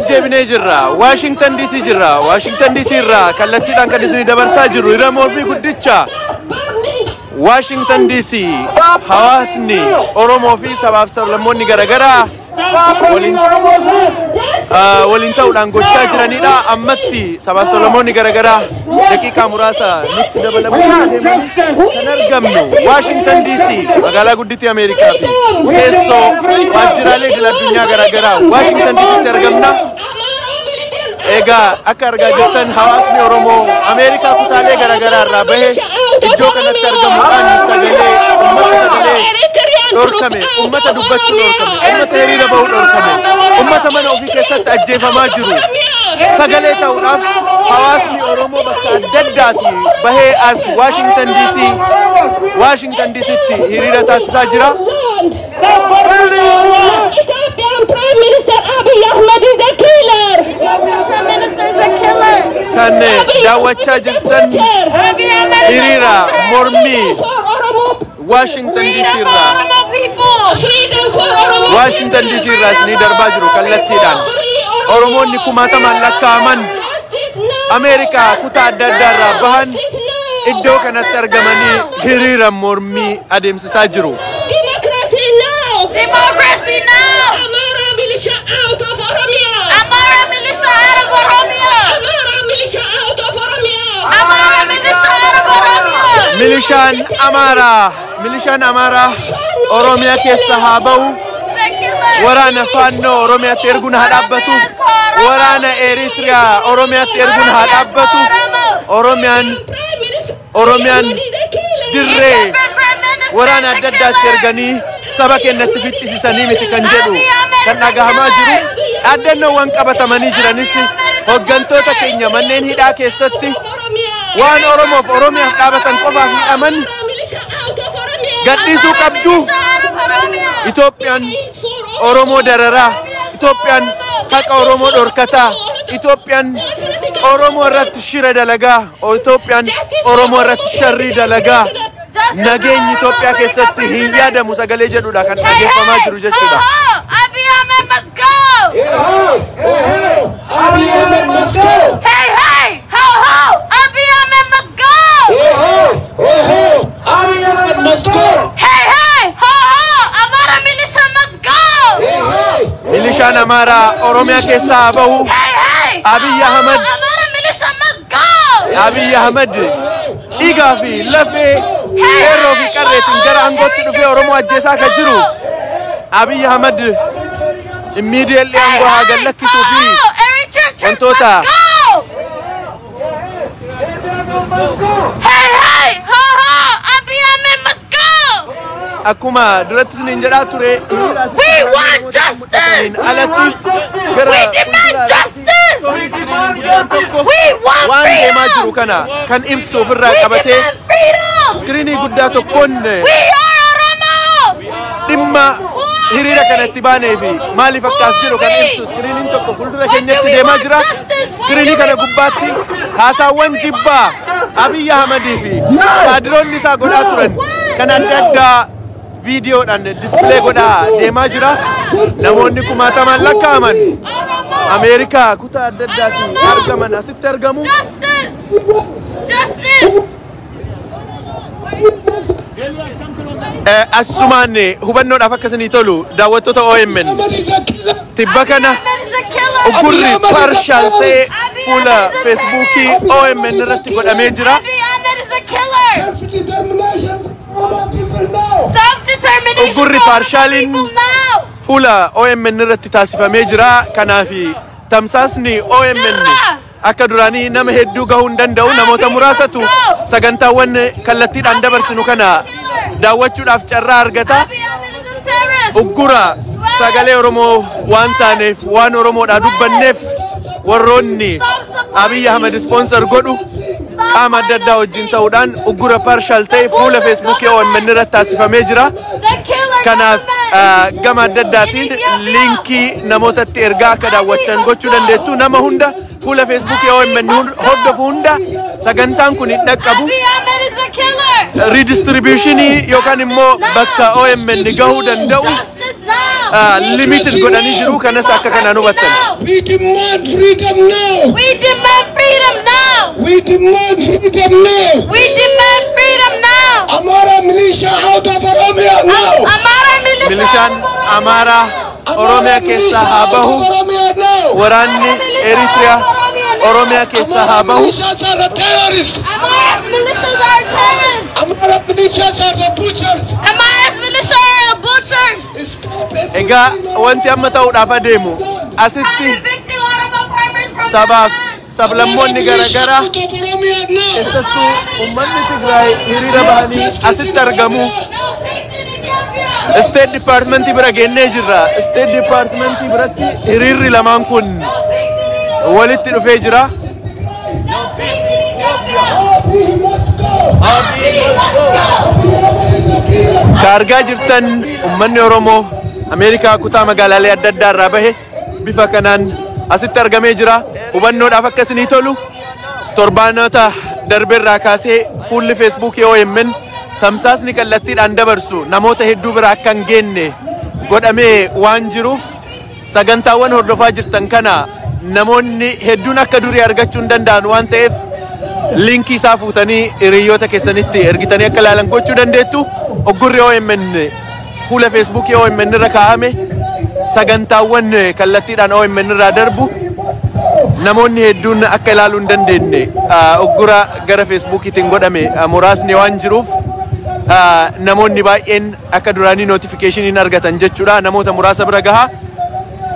deebinee jirra. Washington DC jirra. Washington DC irraa kallattiidhaan kan isin dabarsaa jirru hiriira mormii guddicha Washington DC hawaasni Oromoo fi sabaaf sablammoonni garaagaraa waliin ta'uudhaan gochaa jiranidha. Ammatti sabaaf sablammoonni garaagaraa daqiiqaa muraasa nutti dabalamuun kan argamnu Washington DC magaalaa guddittii Ameerikaa fi keessoo waajjiraalee idil addunyaa garaagaraa Washington DCtti argamna. Egaa akka argaa jirtan hawaasni Oromoo Ameerikaa kutaalee garaagaraa irraa bahee iddoo kanatti argamuudhaan sagalee dhorkame, ummata dubbachuu dhorkame, ummata hiriira bahuu dhorkame, ummata mana ofii keessatti ajjeefamaa jiru sagalee ta'uudhaaf hawaasni Oromoo bakka adda addaati bahee as Washington DCtti hiriira taasisaa jira. Prime Minister Abiy Ahmed is a killer. Prime Minister is a killer. Kan daawwachaa jirtan hiriira mormii Washington DC irraa isinii darbaa jiru kallattiidhaan. Oromoonni kumaatamaan lakkaa'aman Ameerikaa kutaa adda addaa irraa bahan iddoo kanatti argamanii hiriira mormii adeemsisaa jiru. Democracy now! Amara militia out of Oromia! Amara militia out of Oromia! Amara militia out of Oromia! Amara militia out of Oromia! Milishaan Amaaraa Oromiyaa keessa haa ba'u. Waraana Faannoo Oromiyaatti erguun haa dhaabbatu. Waraana Eritiriyaa Oromiyaatti erguun haa dhaabbatu. Oromiyaan dirree waraana adda addaatti erganii saba keenyatti ficcisiisanii miti kan jedhu kan dhagahamaa jiru. Dhaadannoowwan qabatamanii jiranis hoggantoota keenya manneen hidhaa keessatti waan Oromoof Oromiyaaf dhaabatan qofaaf hidhaman gadhiisuu qabdu. Itoophiyaan Oromoo dararaa, Itoophiyaan haqa Oromoo dhorkataa, Itoophiyaan Oromoo irratti shira dalagaa, Itoophiyaan Oromoo irratti sharrii dalagaa. Nageenyi Itoophiyaa keessatti hin yaadamu sagalee jedhudha kan dhageeffamaa jiru jechuudha. Abiy Ahmed must go! Abiy Ahmed must go! Hey, hey! Ho, ho! Abiy Ahmed must go! Abiy Ahmed must go! Hey, hey! Ho, ho! Amara militia must go! Milishaan Amaaraa Oromiyaa keessaa bahu. Hey, hey! Abiy Ahmed. Amara militia must go! Abiy Ahmed dhiigaa fi lafee yeroo fi qarreetiin gara aangootti dhufee Oromoo ajjeesaa kan jiru. Abiy Ahmed immediately aangoo haa gallakkisuu fi wantoota akkuma duratti isiniin jedhaa ture alatti gara waan deemaa jiru kana kan ibsu ofirraa qabatee iskiriinii guddaa tokkoon dhimma hiriira kanatti baanee fi maaliif akkas jiru kan ibsu iskiriiniin tokko fuuldura keenyatti deemaa jira. Iskiriinii kana gubbaatti haasaawwan jibbaa Abiy Ahmedii fi kaadiroonni isaa godhaa turan kan adda addaa viidiyoodhaan displee godhaa deemaa jira. Namoonni kumaatamaan lakkaa'aman Ameerikaa kutaa adda addaatiin argaman asitti argamu. Asumaan hubannoodhaaf akkasanii tolu daawwattoota OMN tibba kana ugurri partial ta'e fuula Facebookii OMN irratti godhamee jira. Ugurri partialiin fuula OMN irratti taasifamee jira. Kanaaf tamsaasni OMN akka duraanii nama hedduu gahuu hin danda'u. Namoota muraasatu sagantaawwan kallattiidhaan dabarsinu kana daawwachuudhaaf carraa argata. Uggura sagalee Oromoo waan taaneef waan Oromoodhaa dubbanneef warroonni Abiy Ahmed sponsor godhu qaama adda addaa wajjin ta'uudhaan uggura partial ta'e fuula Facebookii OMN irratti taasifamee jira. Kanaaf gama adda addaatiin linkii namootatti ergaa akka daawwachan gochuu dandeettu. Nama hunda fuula Facebookii OMN hordofu hunda sagantaan kun hin dhaqqabu. Redistributionii yookaan immoo bakka OMN gahuu danda'u limited godhanii jiru kanas akka kanaan hubattan. We demand freedom now. We demand freedom now. We demand freedom now. We demand freedom now. Amara militia out of Oromia now. Amara militia. Milishaan Amaaraa Oromiyaa keessaa haa bahu. Oromia now. Waraanni Eritrea Oromiyaa keessaa haa bahu. Militias are the terrorists. Amara's militias are terrorists. Amara militias are the butchers. Amara's militia are butchers. Egaa wanti amma ta'uudhaaf adeemu asitti Evicting Oromo farmers from sabaaf their land. sablammoonni garagara Out of Oromia now. keessattuu uummanni Tigraay hiriira bahanii asitti argamu. No peace in Ethiopia. State Department bira geennee jirra. State Department biratti hiriirri lamaan kun No peace in Ethiopia. walitti dhufee jira. No peace in Ethiopia. We must go. We must go. Ka argaa jirtan uummanni Oromoo Ameerikaa kutaa magaalaalee adda addaa irraa bahe bifa kanaan asitti argamee jira. Hubannoodhaaf akka isinii tolu torbaanota darbeerraa kaasee fuulli Facebook OMN tamsaasni kallattiidhaan dabarsu namoota hedduu bira akka hin geenne godhamee waan jiruuf sagantaawwan hordofaa jirtan kana namoonni hedduun akka durii argachuu hin danda'an waan ta'eef linkii isaa fuutanii hiriyoota keessanitti ergitanii akka ilaalan gochuu dandeettu. Oggurri OMN fuula Facebook OMN irra kaa'ame sagantaawwan kallattiidhaan OMN irraa darbu namoonni hedduun akka ilaaluu hin dandeenye oggura gara Facebookiitiin godhame muraasni waan jiruuf namoonni baay'een akka duraanii notification argatan jechuudha. Namoota muraasa bira gaha.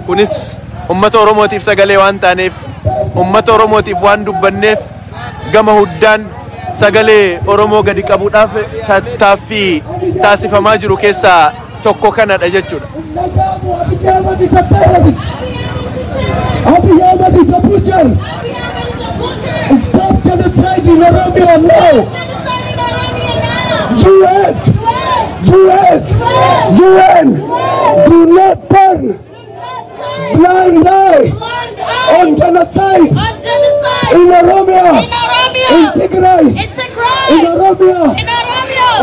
Kunis ummata Oromootiif sagalee waan taaneef ummata Oromootiif waan dubbanneef gama huddaan sagalee Oromoo gadi qabuudhaaf tattaaffii taasifamaa jiru keessaa tokko kanadha jechuudha. Abiy Ahmed is a butcher. Stop genocide in Oromia now. US, UN, do not turn blind eye on genocide in Oromia, in Tigray, in Oromia.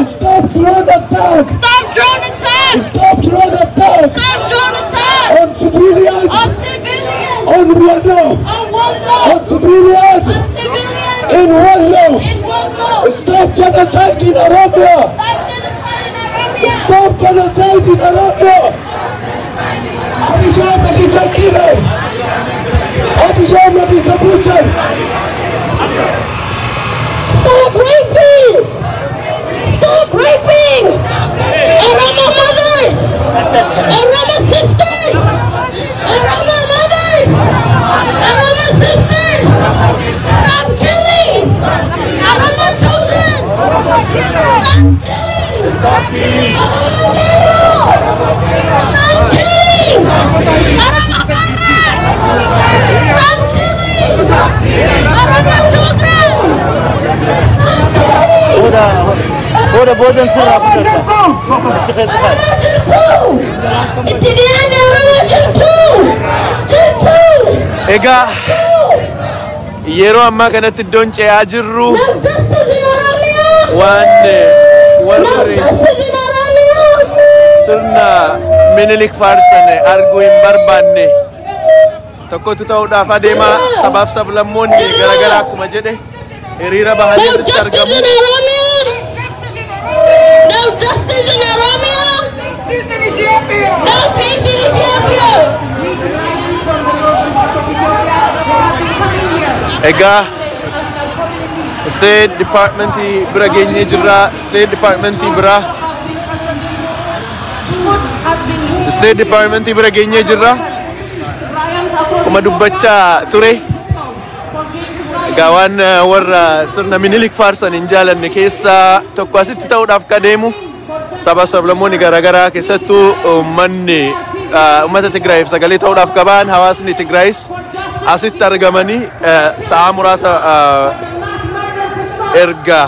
Stop drone attacks. Stop drone attacks. Stop drone attacks Stop drone attacks. on civilians, On civilians. on Wallo, On Wallo. on civilians On civilians. in Wallo. In Wallo. Stop genocide in Oromia. Stop genocide in Oromia. Stop genocide in Oromia. Abiy Ahmed is a killer. Abiy Ahmed is a butcher. Stop raping. Stop raping. Oromo mothers. Oromo sisters. Oromo mothers. Oromo sisters. Stop killing. Oromo children. Stop killing. Stop killing. Oromo people. Stop killing. Oromo mothers. Stop killing. Oromo children. Stop killing. Egaa yeroo ammaa kanatti iddoon ce'aa jirru waan warri sirna Minilik faarsan arguu hin barbaanne tokkotu ta'uudhaaf adeemaa sabaaf sablammoonni garaagaraa akkuma jedhe hiriira bahanii asitti argamu. No justice in Oromia. No peace in Ethiopia. Egaa State Department bira geenyee jirra. State Department bira geenyee jirra. Kuma dubbachaa ture. Egaa waan warra sirna Minilik faarsan hin jaalanne keessaa tokko asitti ta'uudhaaf kadeemu sabaaf sablammoonni garaagaraa keessattuu uummata Tigraayiif sagalee ta'uudhaaf kabaan hawaasni Tigraayis asitti argamanii sa'aa muraasa erga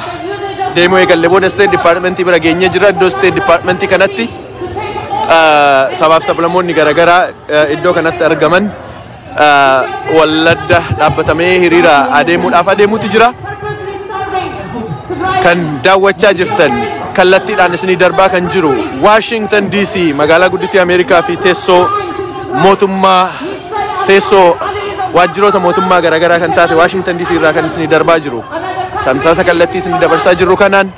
deemuu eegalle booda State Department bira geenyee jira. Iddoo State Department kanatti sabaaf sablammoonni garaagaraa iddoo kanatti argaman walladda dhaabbatamee hiriira adeemuudhaaf adeemuutu jira. Kan daawwachaa jirtan kallattiidhaan isinii darbaa kan jiru Washington DC magaalaa guddittii Ameerikaa fi teessoo mootummaa teessoo waajjiroota mootummaa garaagaraa kan taate Washington DC irraa kan isinii darbaa jiru. Tamsaasa kallattii isinii dabarsaa jirru kanaan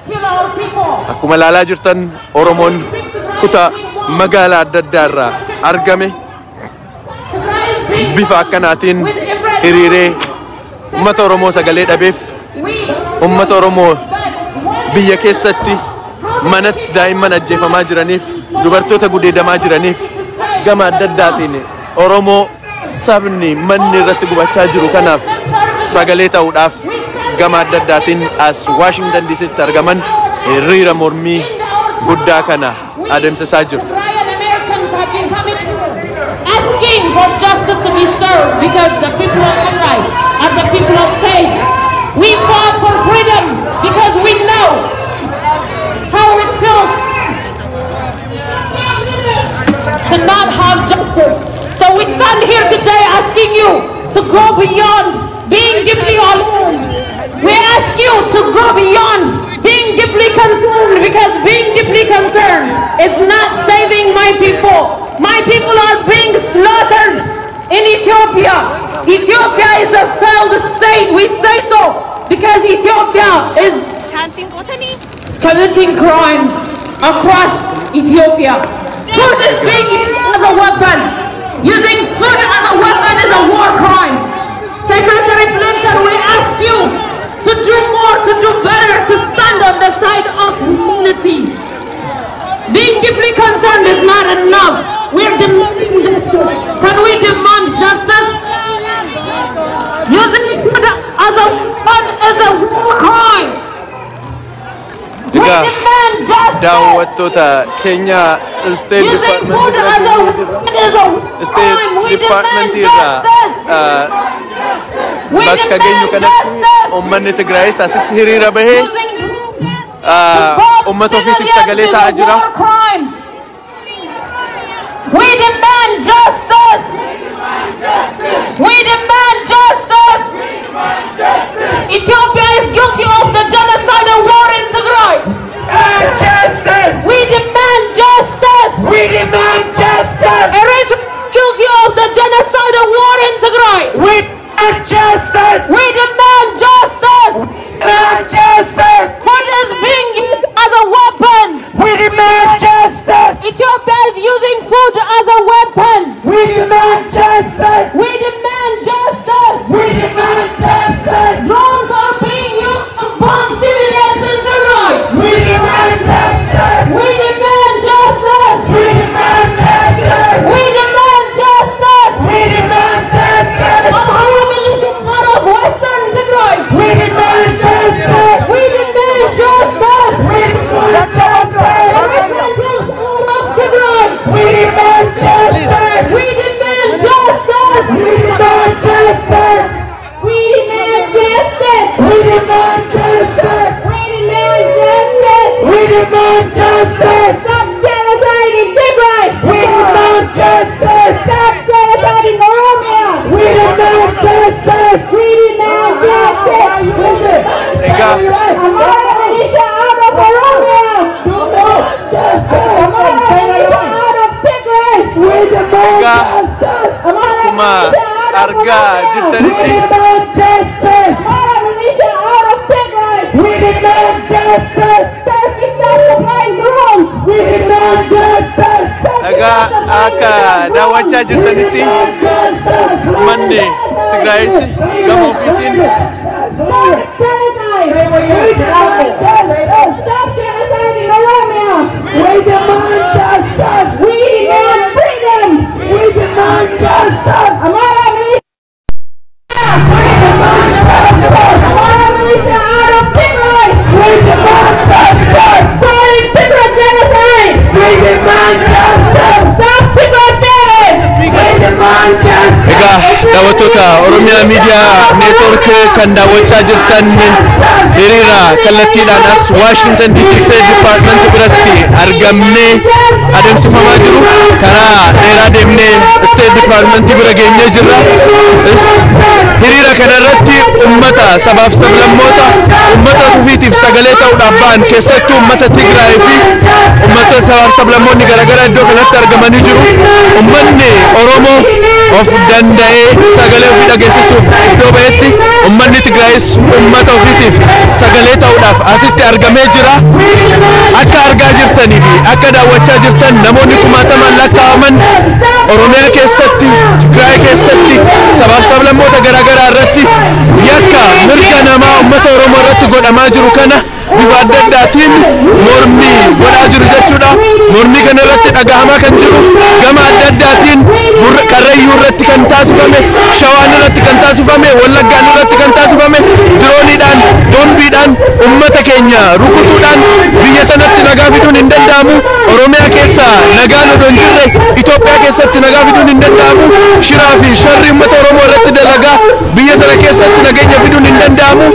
akkuma ilaalaa jirtan Oromoon kutaa magaalaa adda addaa irraa argame bifa akkanaatiin hiriiree uummata Oromoo sagalee dhabeef uummata Oromoo biyya keessatti mana daa'imman ajjeefamaa jiraniif dubartoota gudeedamaa jiraniif gama adda addaatiin Oromoo sabni manni irratti gubachaa jiru kanaaf sagalee ta'uudhaaf gama adda addaatiin as Washington DC'tti argaman hiriira mormii guddaa kana adeemsisaa jiru. Asking for justice to be served because the people of Upright are the people of faith. We fought for freedom because we know how it feels to not have justice. So we stand here today asking you to go beyond being deeply alone. We ask you to go beyond being deeply concerned because being deeply concerned is not saving my people. My people are being slaughtered in Ethiopia. Ethiopia is a failed state. We say so because Ethiopia is committing crimes across Ethiopia. Food is being used as a weapon. Using food as a weapon is a war crime. Secretary Blinken, we ask you to do more, to do better, to stand on the side of humanity. Being deeply concerned is not enough. We're demanding justice. Can we demand justice? Using food as a weapon is a war crime. We demand justice. Daawwattoota keenya State Department irraa bakka geenyu kanatti uummanni Tigraayis asitti hiriira bahee uummata ofiitiif sagalee ta'aa jira. We demand justice. We demand justice. Ethiopia is guilty of the genocidal war in Tigray. Justice! We demand justice. We demand justice! Eritrea is guilty of the genocidal war in Tigray. We demand justice! We demand justice. Demand justice! Food is being used as a weapon. We demand justice! Ethiopia is using food as a weapon. We demand justice! We demand justice. We demand justice! Drones are being used to bomb civilians in Tigray. We demand justice! We demand justice. We demand justice! We demand justice. We demand justice! Amhara militia out of Western Tigray. We demand justice! We demand justice. We demand justice! Out of Tigray. We demand justice! We demand justice. We demand justice! We demand justice. We demand justice! We demand justice. We demand justice! Stop genocide in Tigray. We demand justice! Stop genocide in Oromia. We demand justice! We demand justice. Ega Amhara militia out of Oromia. Amhara militia out of Tigray. We demand Ega justice! akkuma argaa jirtanitti Amhara militia out of Tigray. We demand justice! Turkey stop supplying drones. We demand justice! egaa akka daawwachaa jirtanitti uummanni Tigraayis gama ofiitiin Stop genocide. Stop genocide in Oromia. We demand justice! We demand freedom. We demand justice! Amhara militia. We demand justice! Amhara militia out of Tigray. We demand justice! Stopping Tigray genocide. We demand justice! Stop Tigray terrorists. We demand justice! egaa daawwattoota Oromiyaa Miidiyaa Neetwork kan daawwachaa jirtan hiriira kallattiidhaan as Washington DC State Department biratti argamnee adeemsifamaa jiru karaa dheeraa deemnee State Department bira geenyee jirra. Hiriira kana irratti uummata sabaaf sablammoota uummata ofiitiif sagalee sagalee ta'uudhaaf ba'an keessattuu uummata Tigraay fi uummata sablammoonni garaagaraa iddoo kanatti argamanii jiru. Uummanni Oromoo of danda'ee sagalee ofii dhageessisuuf iddoo ba'etti uummanni Tigraayis uummata ofiitiif sagalee ta'uudhaaf asitti argamee jira. Akka argaa jirtanii fi akka daawwachaa jirtan namoonni kumaatamaan lakkaa'aman Oromiyaa keessatti Tigraay keessatti sabaaf sablammoota garaagaraa irratti yakka mirga namaa uummata Oromoo irratti godhamaa jiru kana bifa adda addaatiin mormii godhaa jiru jechuudha. Mormii kana irratti dhagahamaa kan jiru gama adda addaatiin Karrayyuu irratti kan taasifame, Shawaan irratti kan taasifame, Wallaggaan irratti kan taasifame, dirooniidhaan, boombiidhaan uummata keenya rukutuudhaan biyya sanatti nagaa fiduun hin danda'amu. Oromiyaa keessa nagaan odoo hin jirre Itoophiyaa keessatti nagaa fiduun hin danda'amu. Shiraa fi sharri uummata Oromoo irratti dalagaa biyya sana keessatti nageenya fiduun hin danda'amu.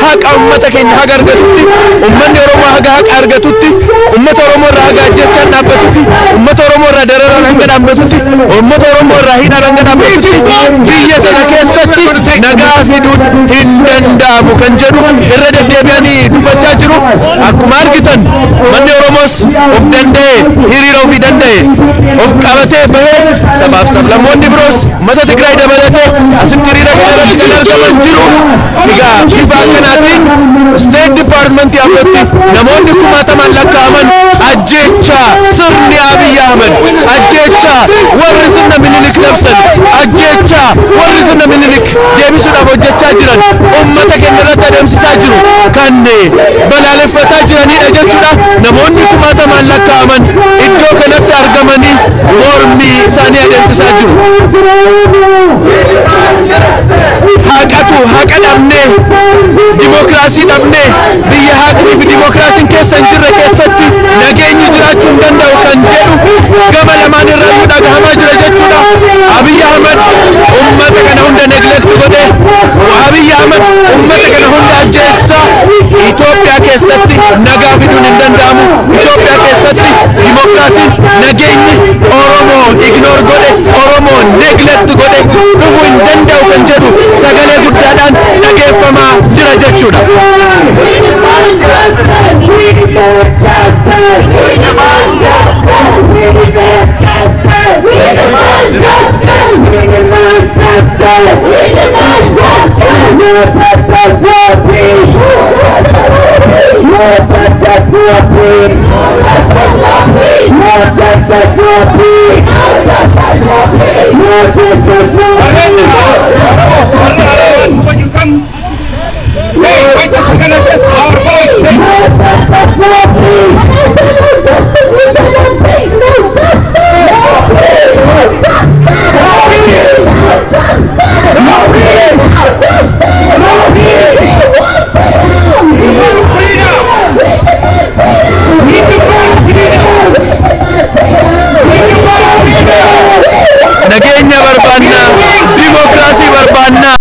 Haqa uummata keenya haga argatutti, uummanni Oromoo haga haqa argatutti, uummata Oromoo irraa haga ajjechaan dhaabbatutti, uummata Oromoo irraa dararaan hanga dhaabbatutti, uummata Oromoo irraa hidhaan hanga dhaabbatutti biyya sana keessatti nagaa fiduun hin danda'amu kan jedhu irra deddeebi'anii dubbachaa jiru. Akkuma argitan manni Oromoos of danda'e hiriira ofii danda'e of qabatee bahee sabaaf sablammoonni biroos uummata Tigraay dabalatee asitti hiriira kana irratti kan argaman jiru. Egaa bifa akkanaatiin State Department yaabatti namoonni kumaatamaan lakkaa'aman ajjecha sirni Abiy Ahmed, ajjecha warri sirna Minilik labsan, ajjecha warri sirna Minilik deebisuudhaaf hojjechaa jiran uummata keenya irratti adeemsisaa jiru kan balaaleffataa jiranidha jechuudha. Namoonni kumaatamaan lakkaa'aman iddoo kanatti argamanii mormii isaanii adeemsisaa jiru. Haqatu haqa dhabnee dimokiraasii dhabnee biyya haqanii fi dimokiraasiin keessa hin jirre keessatti nageenyi jiraachuu hin danda'u kan jedhu gama lamaan irraa dhagahamaa jira jechuudha. Abiy Ahmed uummata kana hunda neglect godhe, Abiy Ahmed uummata kana hunda ajjeessaa. Itoophiyaa keessatti nagaa fiduun hin danda'amu. Itoophiyaa keessatti dimokiraasiin nageenyi Oromoo ignore godhe, Oromoo neglect godhe dhufuu hin danda'u kan jedhu sagalee guddaadhaan dhageeffamaa jira jechuudha. Nageenya barbaanna, dimokiraasii barbaanna.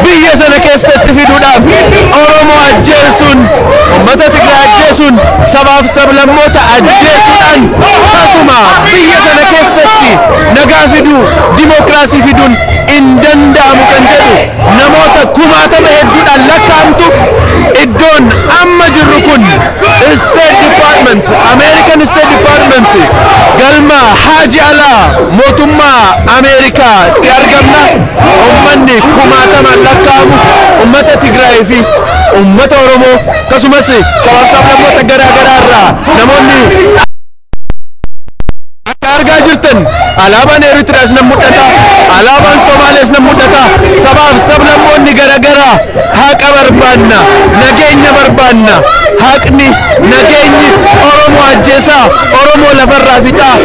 Biyya sana keessatti fiduudhaaf Oromoo ajjeesuun, uummata Tigraay ajjeesuun, sabaaf sablammoota ajjeesuudhaan tasuma biyya sana keessatti nagaa fiduu, dimokiraasii fiduun hin danda'amu kan jedhu namoota kumaatama hedduudhaan lakkaa'amtu. Iddoon amma jirru kun State Department, American State Department galma Haaji Alaa mootummaa Ameerikaatti argamna. Uummanni kumaatamaan lakkaa'amu uummata Tigraay fi uummata Oromoo akkasumas sabaaf sablammoota garaagaraa irraa namoonni akka argaa jirtan alaabaan Eritrees nan mul'ata, alaabaan Somaalees nan mul'ata. Sabaaf sablammoonni garaagaraa haqa barbaanna, nageenya barbaanna. Haqni nageenyi Oromoo ajjeesaa, Oromoo lafarraa fixaa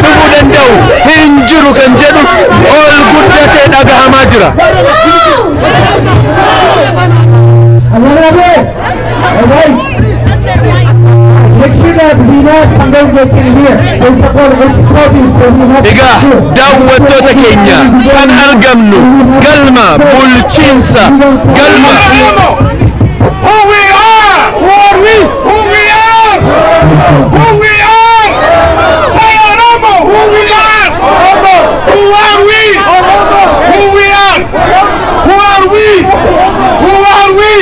dhufuu danda'u hin jiru kan jedhu ol guddatee dhagahamaa jira. Egaa daawwattoota keenya kan argamnu galma bulchiinsa galma Who we are! Who are we? Who we are! Who we are! Say Oromo! Who we are! Who are we? Who we are! Who are we? Who are we?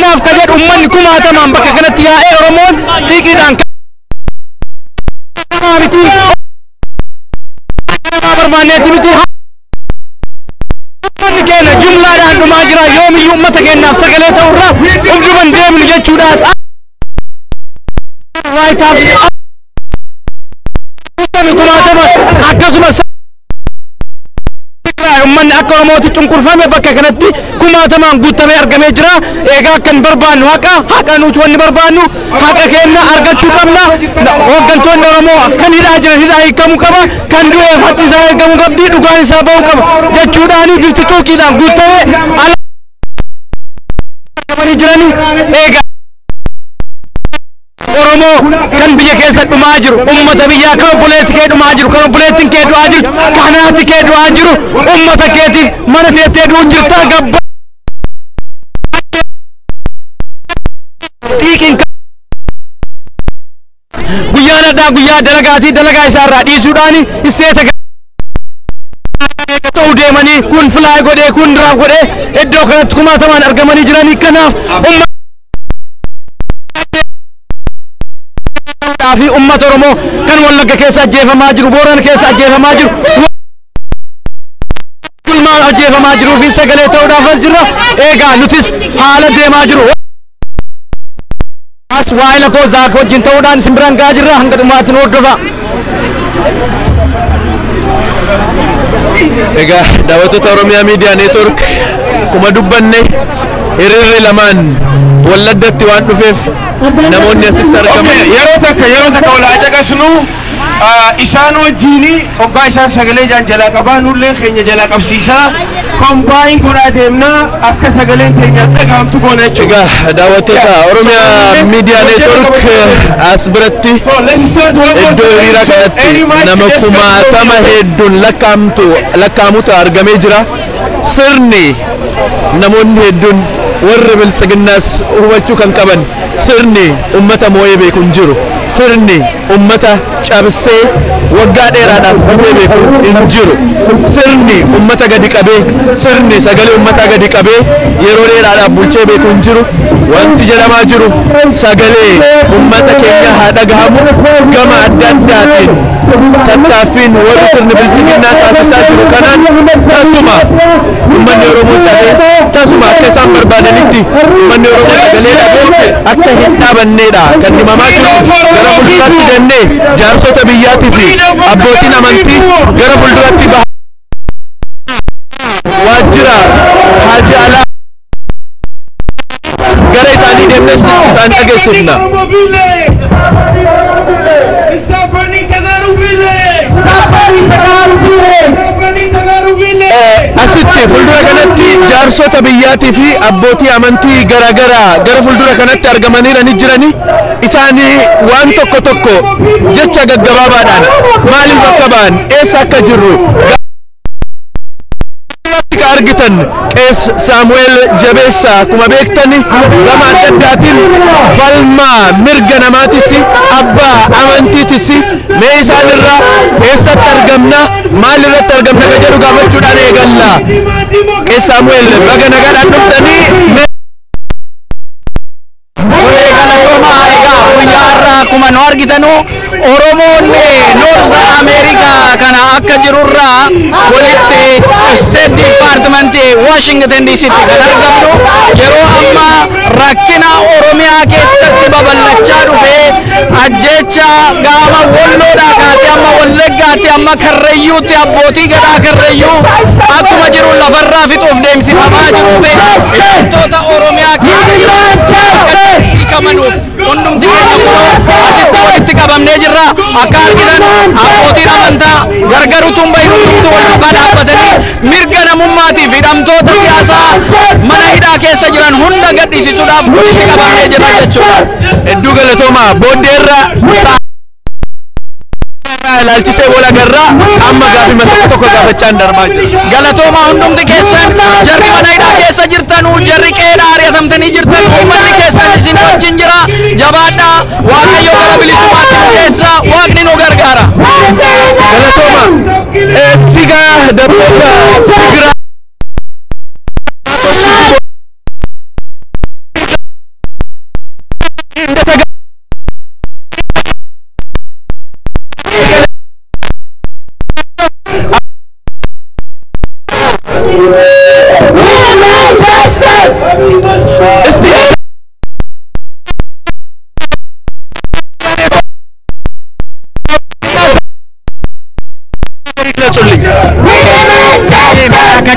naaf kajet ummanni kumaatamaan bakka kanatti yaa'ee Oromoon xiiqiidhaan miti barbaanneeti miti ummanni keenya jumlaadhaan dhumaa jira yoomiyyuu ummata keenyaaf sagalee ta'urraa uf duban deemnu jechuudhaas akkasumas ummanni akka Oromooti cunqurfame bakka kanatti kumaatamaan guutamee argamee jira. Egaa kan barbaannu haqa nuti wanni barbaannu haqa keenya argachuu qabna. Hooggantoonni Oromoo kan hidhaa jiran hidhaa hiikamuu qaba. Kan du'e haqi isaa eegamuu qabdi. Dhugaan isaa ba'uu qaba jechuudhaan bifti tuuqiidhaan guutamee argamanii jiranii. Egaa Oromoo kan biyya keessa dhumaa jiru ummata biyyaa kan obboleessi kee dhumaa jiru kan obboleettiin kee du'aa jiru kan haati kee du'aa jiru ummata keetiif mana teettee du'uun jirta gabba xiiqiin guyyaan addaa guyyaa dalagaatii dalagaa isaarraa dhiisuudhaan isteeta ta'uu deemanii kun filaay godhee kun diraaf godhee iddoo kanatti kumaatamaan argamanii jiranii kanaaf fi ummata Oromoo kan Wallagga keessa ajjeefamaa jiru Boorana keessa ajjeefamaa jiru ilmaan ajjeefamaa jiruu fi sagalee ta'uudhaaf as jirra. Egaa nutis haala deemaa jiru as waa'ila koo zaak wajjin ta'uudhaan isin biraan ga'aa jirra hanga dhumaatiin hordofa. Egaa daawwattoota Oromiyaa Miidiyaa Neetwork akkuma dubbanne hiriirri lamaan Wallaggatti waan dhufeef namoonni asitti argaman yeroo takka walaa caqasnu isaan wajjini hoggaa isaan sagalee jalaa qabaa nullee keenya jalaa qabsiisaa kombaayin godhaa deemnaa akka sagaleen keenya dhagahamtu goona jechuudha. Egaa daawwattoota Oromiyaa Miidiyaa Neetwork as biratti iddoo hiriiraa kanatti nama kumaatama hedduun lakkaamutu argamee jira. Sirni namoonni hedduun warri biltsiginnaas hubachuu kan qaban sirni ummata moo'ee beeku hin jiru. Sirni ummata cabsee waggaa dheeraadhaaf bulchee beeku hin jiru. Sirni ummata gadi qabee sirni sagalee ummataa gadi qabee yeroo dheeraadhaaf bulchee beeku hin jiru. Wanti jedhamaa jiru sagalee ummata keenya haa dhagahamu gama adda addaatiin tattaaffiin warri sirni biltsiginnaa taasisaa jiru kanaan tasuma ummanni Oromoo cabee tasuma akka isaan barbaadanitti ummanni Oromoo sagalee dhabee akka hin dhaabanneedha kan himamaa jiru. Gara fuulduraatti deemnee jaarsota biyyaatii fi abbootiin amantii gara fuulduratti waajjira Haaji Alaa gara isaanii deemnes isaan dhageessifna. Asitti fuuldura kanatti jaarsota biyyaatii fi abbootii amantii garaagaraa gara fuuldura kanatti argamanii jiranii isaanii waan tokko jecha gaggabaabaadhaan maaliif akka ba'an eessa akka jirru argitan Qees Saamu'eel Jabeessaa akkuma beektani gama adda addaatiin falmaa mirga namaatis abbaa amantiitis mee isaanirraa eessatti argamna maalirratti argamna ka jedhu gaafachuudhaan eegalla. Qees Saamu'eel baga nagaadhaan dhuftanii akkuma nu argitanu Oromoon North America kana akka jirurraa walitti State Department Washington DC kan argamnu yeroo amma rakkina Oromiyaa keessatti babal'achaa dhufe ajjecha gaama Walloodhaa kaasee amma Wallaggaatti amma Karrayyuutti abbootii gadaa Karrayyuu akkuma jiru lafarraa fixuuf deemsifamaa jiruufi hidhattoota Oromiyaa keessatti kamanuuf hundumti keenya asitti walitti qabamnee jirra. Akka argitan abbootiin amantaa gargar utuun bahin hundumtuu wal duukaa dhaabbatanii mirga namummaatiif hidhamtoota siyaasaa mana hidhaa keessa jiran hunda gadhiisisuudhaaf walitti qabamnee jirra jechuudha. Hedduu galatoomaa booddeerra ilaalchisee wal agarraa amma gaaffii mataa tokko gaafachaan darbaa jira. Galatoomaa hundumti keessan jarri mana hidhaa keessa jirtanuu jarri qeedhaa ari'atamtanii jirtan uummanni keessan isin wajjin jira jabaadhaa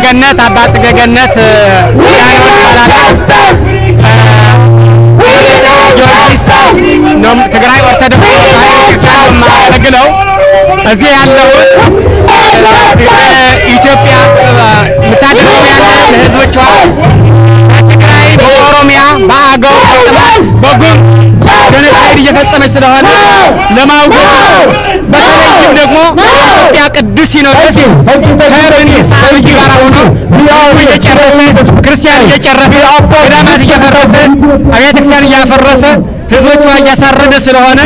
ገነት አባት ገነት ነው ትግራይ ኦርቶዶክስ ቤተክርስቲያን ማገልገለው እዚህ ያለው ኢትዮጵያ ምታደርገው ያለ ህዝቦቿ ትግራይ በኦሮሚያ በአገው በጉም ጀነሳይድ እየፈጸመች ስለሆነ ለማውገዝ በተለይም ደግሞ ኢትዮጵያ ቅዱስ ሲኖዶስ ከመንግስት አብይ ጋር ሆኖ እየጨረሰ ክርስቲያን እየጨረሰ ገዳማት እየፈረሰ አብያተ ክርስቲያን እያፈረሰ ህዝቦቿ እያሳረደ ስለሆነ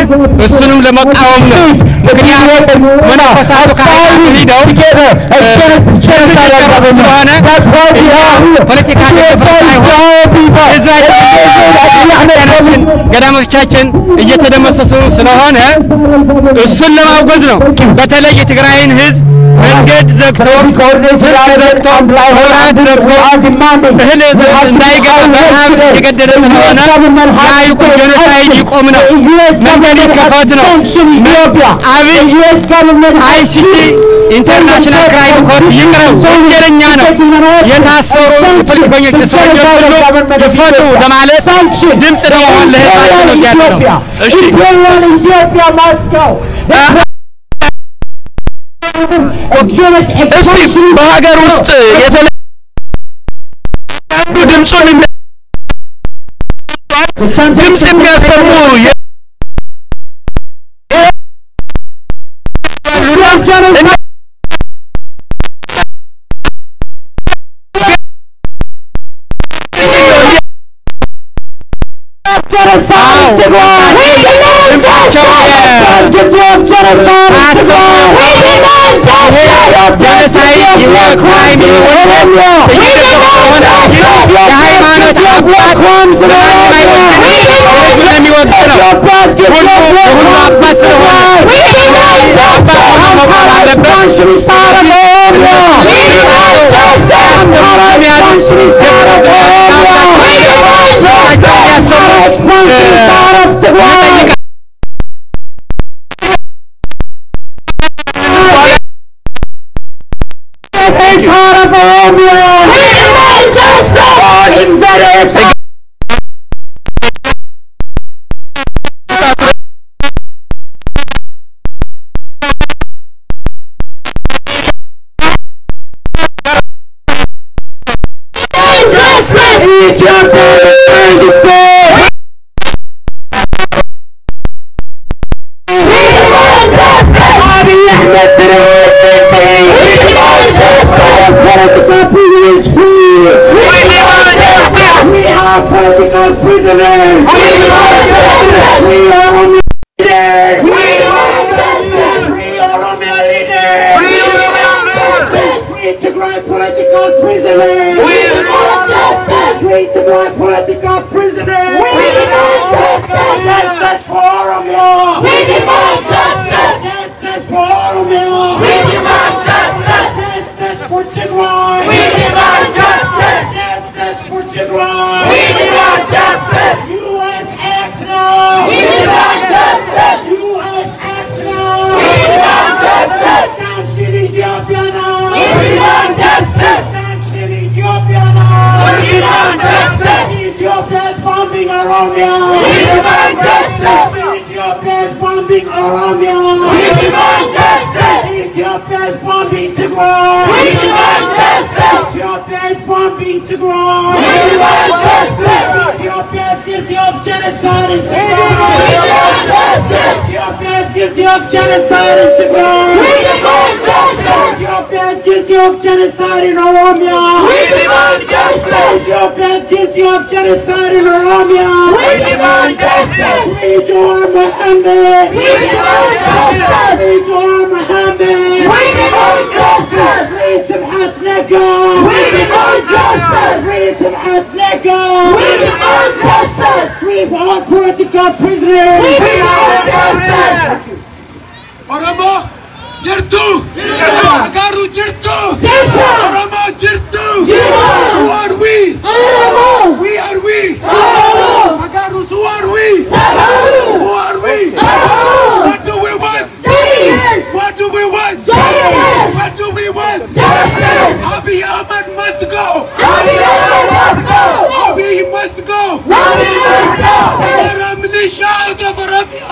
እሱንም ለመቃወም ነው። ምክንያቱም መነኮሳቱ ካህናቱ ሂደው ስለሆነ ፖለቲካ ህዝባችን ገዳሞቻችን እየተደመሰሱ ስለሆነ እሱን ለማውገዝ ነው። በተለይ የትግራይን ህዝብ መንገድ ዘግቶ መብራት ዘግቶ እህል እንዳይገባ በጣም የገደለ ስለሆነ የአይቁም ጀኖሳይድ ይቆም ነው። መንገድ ይከፈት ነው። አብይ አይሲሲ ኢንተርናሽናል ክራይም ኮርት ይቅረብ፣ ወንጀለኛ ነው። የታሰሩ ፖለቲከኞች እስረኞች ሁሉ ይፈቱ ለማለት ድምፅ ለመሆን ለህዝባችን ነው ያለው። እሺ እስቲ በሀገር ውስጥ የተለያዩ ድምፁን ድምፅ የሚያሰሙ political prisoners. We want justice. We are on your leaders. We want justice. We are on your leaders. We want justice. Free Tigray political prisoners. We want justice. Free Tigray political prisoners. We want justice. Justice for Oromia. We demand justice. Justice for Oromia. We demand justice. Justice for Tigray. We demand justice. Justice for Tigray. We demand justice. U.S. act now. We demand justice. U.S. act now. We demand justice. Sanction Ethiopia now. We demand justice. Sanction Ethiopia now. We demand justice. Ethiopia is bombing Oromia. We demand justice. Ethiopia is bombing Oromia. We demand justice. Ethiopia is bombing Tigray. We demand justice. Ethiopia is bombing Tigray. We demand justice. Ethiopia is guilty of genocide in Tigray. We demand justice. Ethiopia is guilty of genocide in Tigray. We demand justice. Ethiopia is guilty of genocide in Oromia. We demand justice. Ethiopia is guilty of genocide in Oromia. We demand justice. Free Jawar Mohammed. We demand justice. Free Jawar Mohammed. We demand justice. political prisoners. We demand justice. Oromo jirtu. Agaru jirtu. Jirtu. Oromo jirtu. Jirtu. Who are we? Oromo. We are we. Oromo. Agaru, who are we? Tagaru. Who are we? Oromo. What do we want? Justice. What do we want? Justice. What do we want? Justice. Abiy Ahmed must go. Abiy Ahmed must go. Abiy must go. Abiy must go. Amara militia out of Oromia.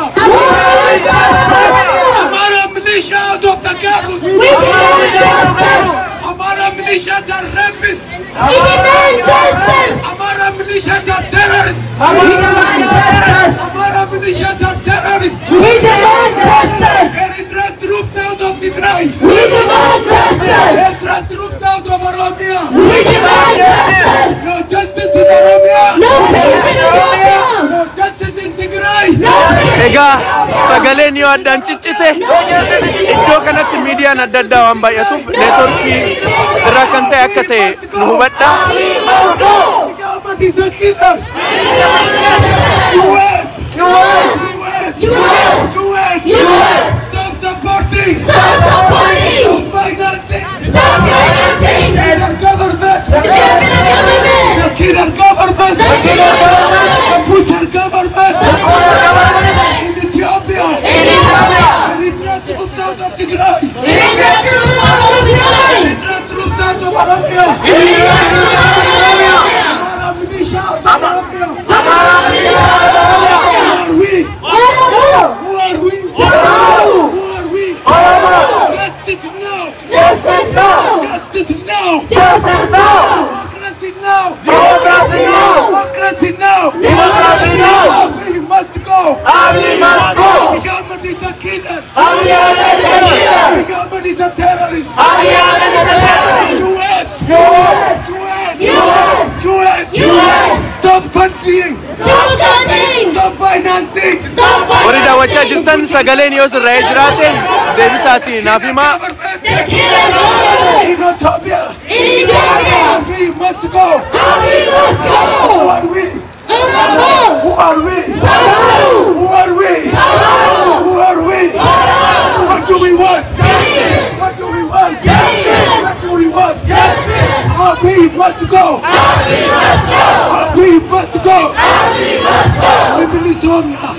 Amara militia out of Tagarus. We demand justice. Amara militia are rapists. We demand justice. Amara militia are terrorists. We demand justice. Amara militia are terrorists. We demand justice. Eritrea troops out of Tigray. We demand justice. Eritrea troops out of Oromia. We demand justice. No justice in Oromia. No peace in Ethiopia. No justice in Tigray. No peace. Egaa sagaleen yoo addaan ciccite iddoo kanatti miidiyaan adda addaa waan baay'atuuf neetworkii irraa kan ta'e akka ta'e nu hubadha. Abiy must go. Ahmed is a killer. US. US. US. US. US. Stop supporting. Stop supporting. Stop financing. Stop financing. The government. The government. The killer government. The killer government. The butcher government. The butcher government. In Ethiopia. In Ethiopia. Eritrea troops out of Tigray. Eritrea troops out of Tigray. Eritrea troops out of Oromia. Eritrea troops out of Oromia. Amara militia out of Oromia. Amara militia out of Oromia. Who are we? Oromo. Who are we? Oromo. Who are we? Oromo. Justice now. Justice now. Justice now. Justice now. Democracy now. Democracy now. Democracy now. Democracy now. Abiy must go. Abiy must go. Abiy Ahmed is a killer. Abiy Ahmed is a killer. Abiy Ahmed is a terrorist. Abiy Ahmed is a terrorist. US. US. US. US. US. US. Stop funding. Stop funding. Stop financing. Stop Warri daawwachaa jirtan sagaleen yoo sirraa'ee jiraate deebisaatii naaf himaa. the killer government. In Ethiopia. In Ethiopia. Abiy must go. Abiy must Who go. are we? Oromo. Who are we? Tagaru. Who are we? Tagaru. Who are we? What do we want? What do we want? What do we want? Abiy must go. Abiy must go. Abiy must go. Abiy must go. We believe Sonia.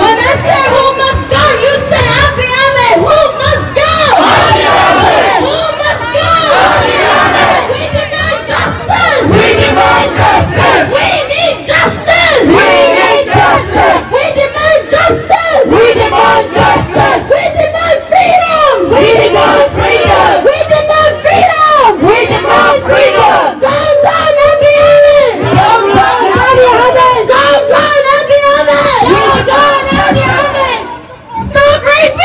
When I say who must go, you say Abiy Ahmed. Who must go? Abiy Ahmed. Who must go? Abiy Ahmed. We demand justice. We demand justice. We need justice. We need justice. We demand justice. We demand justice. We demand freedom. We demand freedom. We demand freedom. We demand freedom. Down, down, Abiy Ahmed. Down, down, Abiy Ahmed. Down, down, Abiy Ahmed. Down, down, Abiy Ahmed. Stop raping.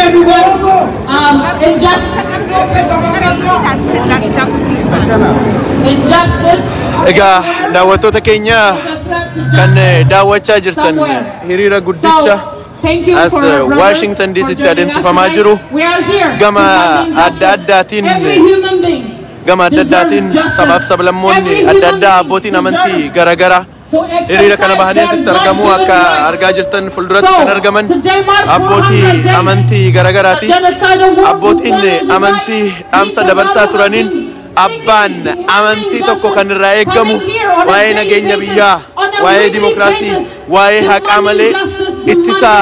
everyone. Injustice. Egaa daawwattoota keenya kan daawwachaa jirtan hiriira guddicha as Washington DC'tti adeemsifamaa jiru gama adda addaatiin sabaaf sablammoonni adda addaa abbootiin amantii garaagaraa hiriira kana bahanii asitti argamu akka argaa jirtan fuulduratti kan argaman abbootii amantii garaagaraati. Abbootiin amantii dhaamsa dabarsaa turaniin abbaan amantii tokko kan irraa eeggamu waa'ee nageenya biyyaa, waa'ee dimokiraasii, waa'ee haqaa malee ittisa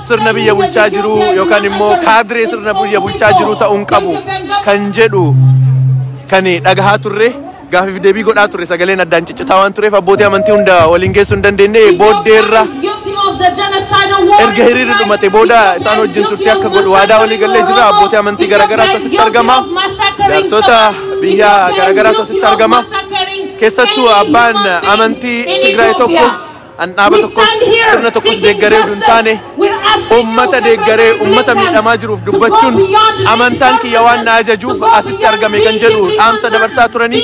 sirna biyya bulchaa jiru yookaan immoo kaadiree sirna biyya bulchaa jiru ta'uun qabu kan jedhu kan dhagahaa turre. Gaafiif deebii godhaa turre sagaleen addaan ciccitaa waan tureef abbootii amantii hunda waliin geessuu hin dandeenye booddeerra erga hiriirri dhumate booda isaan wajjin turtii akka godhu waadaa walii gallee jira. Abbootii amantii garaagaraa asitti argama, jaarsota biyya garaagaraa asitti argama. Keessattuu abbaan amantii Tigraay tokko dhaaba tokkos sirna tokkos deeggaree hin taane ummata deeggaree ummata miidhamaa jiruuf dubbachuun amantaan kiyya waan na ajajuuf asitti argame kan jedhu dhaamsa dabarsaa turanii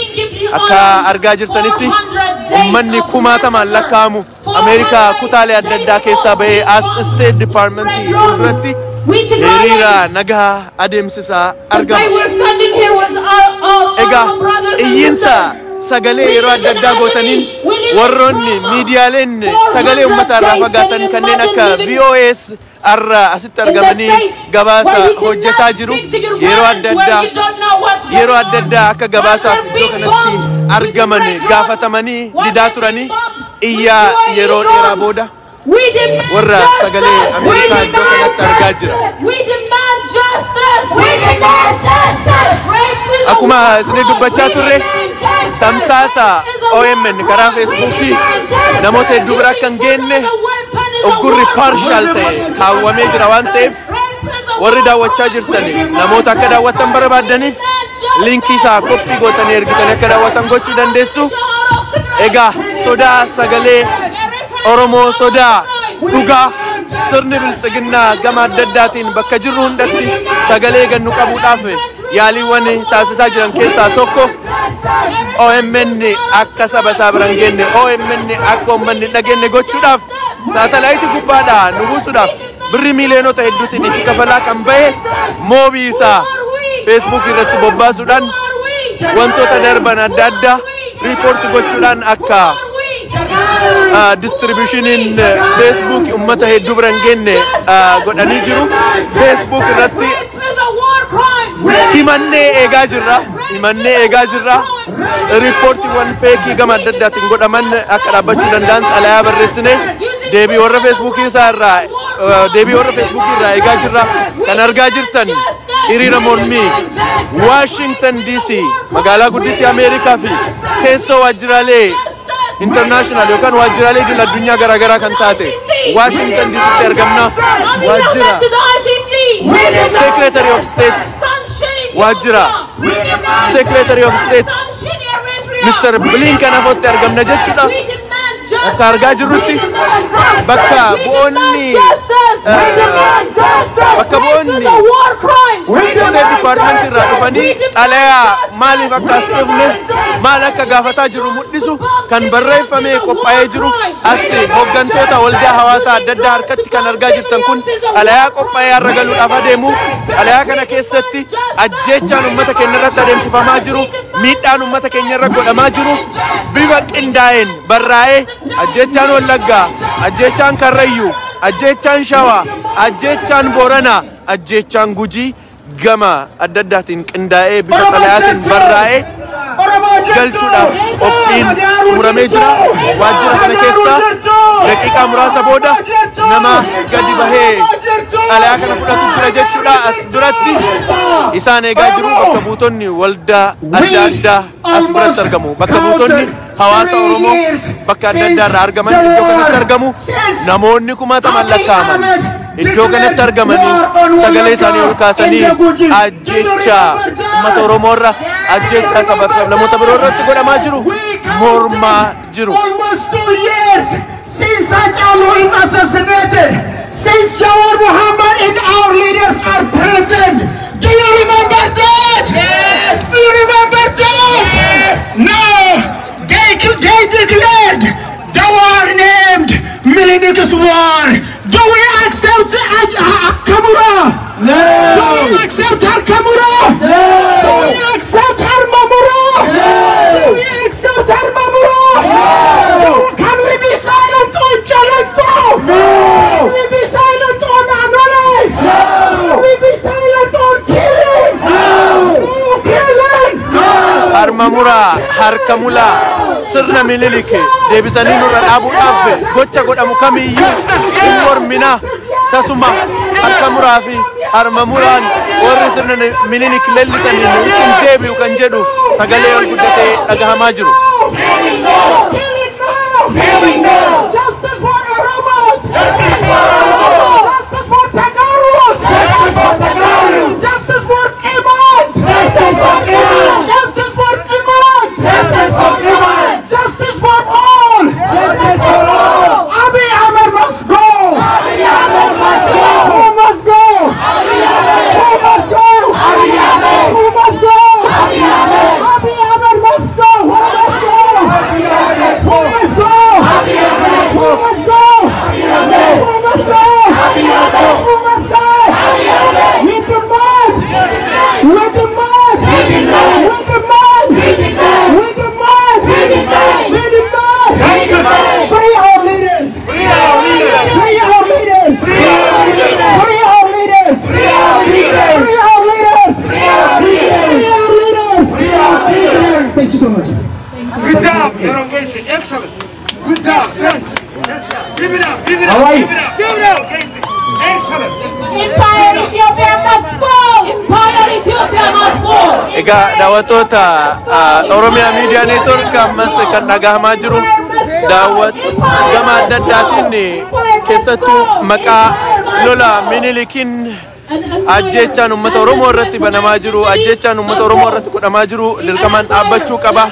akka argaa jirtanitti ummanni kumaatamaan lakkaa'amu Ameerikaa kutaalee adda addaa keessaa bahee as State Departmentii fuulduratti hiriira nagaa adeemsisaa argama. Egaa iyyiinsa sagalee yeroo adda addaa gootaniin warroonni miidiyaaleen sagalee uummataa irraa fagaatan kanneen akka VOS irraa asitti argamanii gabaasa hojjetaa jiru. Yeroo adda addaa akka gabaasaaf iddoo kanatti argaman gaafatamanii didaa turanii iyyaa yeroo dheeraa booda warra sagalee Ameerikaa iddoo kanatti argaa jira. Akkuma isin dubbachaa turre tamsaasa OMN karaa Facebookii namoota hedduu bira akka hin geenye uggurri partial ta'e kaawwamee jira waan ta'eef warri daawwachaa jirtan namoota akka daawwatan barbaadaniif linkii isaa koppii gootanii ergitanii akka daawwatan gochuu dandeessu. Egaa sodaa sagalee Oromoo sodaa dhugaa sirni biltsiginnaa gama adda addaatiin bakka jirru hundatti sagalee gannu qabuudhaaf yaaliiwwan taasisaa jiran keessaa tokko OMN akka saba isaa bira hin geenye, OMN akka uummanni dhageenye gochuudhaaf saatalaayitii gubbaadhaa nu buusuudhaaf birri miiliyoonota hedduutiin itti kafalaa kan bahe moobii isaa Facebook irratti bobbaasuudhaan wantoota darban adda addaa riipoorti gochuudhaan akka distributionin Facebook ummata hedduu bira hin geenye godhanii jiru. Facebook irratti himannee eegaa jirra. Riipoortiiwwan feekii gama adda addaatiin godhaman akka dhaabbachuu danda'an xalayaa barreessine deebii warra Facebook irraa eegaa jirra. Kan argaa jirtan hiriira mormii Washington DC magaalaa guddittii Ameerikaa fi teessoo waajjiraalee international yookaan waajjiraalee idil addunyaa garaagaraa kan taate Washington DC'tti argamna. Waajjira Secretary of State Secretary of State Mr. Blinken afotti argamna jechuudha. Akka argaa jirrutti bakka bu'oonni State Department irraa dhufanii xalayaa maaliif akka as dhufne maal akka gaafataa jiru mul'isu kan barreeffamee qophaa'ee jiru as hooggantoota waldaa hawaasaa adda addaa harkatti kan argaa jirtan kun xalayaa qophaa'ee har'a galuudhaaf adeemu. Xalayaa kana keessatti ajjeechaan uummata keenya irratti adeemsifamaa jiru, miidhaan uummata keenya irra godhamaa jiru bifa qindaa'een barraa'ee ajjeechaan Wallaggaa, ajjeechaan Karrayyuu, ajjeechaan Shawaa, ajjeechaan Booranaa, ajjeechaan Gujii gama adda addaatiin qindaa'ee bifa xalayaatiin barraa'ee galchuudhaaf qophiin xumuramee jira. Waajjira kana keessa daqiiqaa muraasa booda nama gadi bahee xalayaa kana fudhatu jira jechuudha. As duratti isaan eegaa jiru bakka buutonni waldaa adda addaa as biratti argamu. Bakka buutonni hawaasa Oromoo bakka adda addaa irraa argaman iddoo kanatti argamu. Namoonni kumaataman lakkaa'aman iddoo kanatti argamanii sagalee isaanii ol kaasanii ajjeechaa uummata Oromoo irra ajjeechaa sabaaf sablammoota biroo irratti godhamaa jiru mormaa jiru. Almost 2 years since Hachalu is assassinated. since Jawar Muhammad and our leaders are present. Do you remember that? Yes. Do you remember that? Yes. Now, they declared the war named Milinicus War. Do we accept Kamura? No. Do we accept her Kamura? No. Do we accept her Mamura? No. Do we accept her Mamura? No. Can we be silent on Jalanko? No. Can we be silent on Amalai? No. Can we be silent on killing? No. No killing! Harmamura, harkamula, sirna Miniliki, deebisanii nurra dhaabuudhaaf gocha godhamu kamiyyuu hin mormina. Tasuma harkamuraa fi harmamuraan warri sirna Minilik leellisan ittiin deebi'u kan jedhu sagalee ol guddatee dhagahamaa jiru. Justice for Oromos! Justice for Oromos! Justice for Tagarus! Justice for Tagarus! Justice for Kimon! Justice for Kimon! Justice for Kimon! Justice for Kimon! Justice for all! Justice for all! Abiy Ahmed must go! Abiy Ahmed must go! Who must go? Abiy Ahmed! Who must go? Abiy Ahmed! Who must go? Abiy Ahmed! Abiy Ahmed must go! Who must go? Abiy Ahmed! Who must go? Abiy Ahmed! Who must go? Abiy Ahmed! Who must go? Abiy Ahmed! Who must go? Abiy Ahmed! We demand! We demand! We demand! We demand! We demand! We demand! We demand! We demand! Free our leaders! Free our leaders! Free our leaders! Free our leaders! Free our leaders! Free our leaders! Free our leaders! Free our leaders! Free our leaders! Free our leaders! Thank you so much. Good job, Yorongesi. Excellent. Good job, son. Give it up, give it How up, are you? give it up, give it up. Excellent. Empire Ethiopia must fall! Empire Ethiopia must fall! Egaa daawwattoota Oromiyaa Miidiyaa Neetwoork ammas kan dhagahamaa jiru gama adda addaatiin keessattuu maqaa lola Minilikiin ajjechaan uummata Oromoo irratti banamaa jiru, ajjechaan uummata Oromoo irratti godhamaa jiru dirqamaan dhaabbachuu qaba.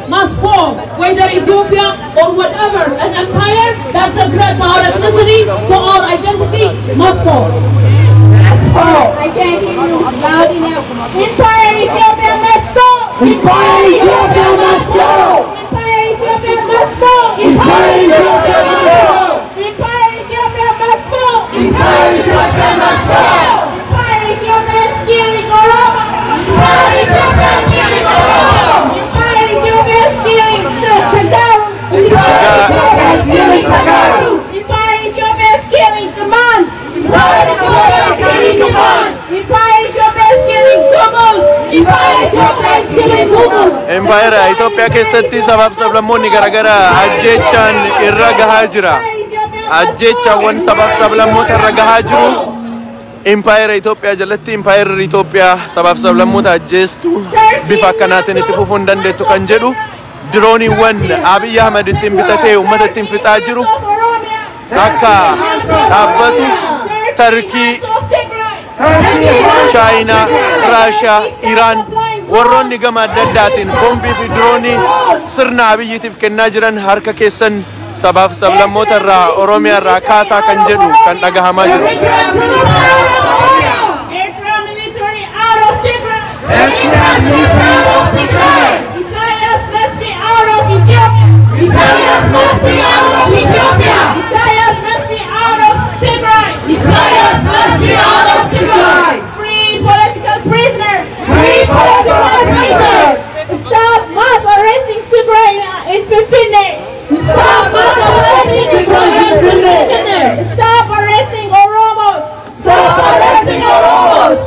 Must fall, whether Ethiopia or whatever, an empire that's a threat to our ethnicity, to our identity, must fall. Must fall. I can't hear you loud enough. Empire Ethiopia must go. Empire Ethiopia must go. Empire Ethiopia must go. Empire Ethiopia must go. Empire Ethiopia must go. Empire Ethiopia must go. Empire Ethiopia is killing Oromo. Empire Ethiopia is killing Oromo. Empire Ethiopia is killing Tagaru. Empire Ethiopia is killing Tagaru. Empire Ethiopia is killing Kaman. Empire Ethiopia is killing Kaman. Empire Ethiopia is killing Gumul. Empire Ethiopia is killing Gumul. Empire Itoophiyaa keessatti sabaaf sablammoonni garaagaraa ajjechaan irra gahaa jira. Ajjechaawwan sabaaf sablammoota irra gahaa jiru. Empire Itoophiyaa jalatti Empire Itoophiyaa sabaaf sablammoota ajjeestu bifa akkanaatiin itti fufuu hin dandeettu kan jedhu dirooniiwwan Abiy Ahmed ittiin bitatee uummata ittiin fixaa jiru akka dhaabbatu Turkii, China, Russia, Iran warroonni gama adda addaatiin bombii fi diroonii sirna Abiyyiitiif kennaa jiran harka keessan sabaaf sablammoota irraa Oromiyaa irraa kaasaa kan jedhu kan dhagahamaa jiru. Isaias must be out of Ethiopia. Isaias must be out of Ethiopia. Isaias must be out of Tigray. Isaias must be out of Tigray. Free political prisoners. Free political prisoners. Stop mass arresting Tigray in 15 days. Stop mass arresting Tigray in 15 days. Stop arresting Oromos. Stop arresting Oromos.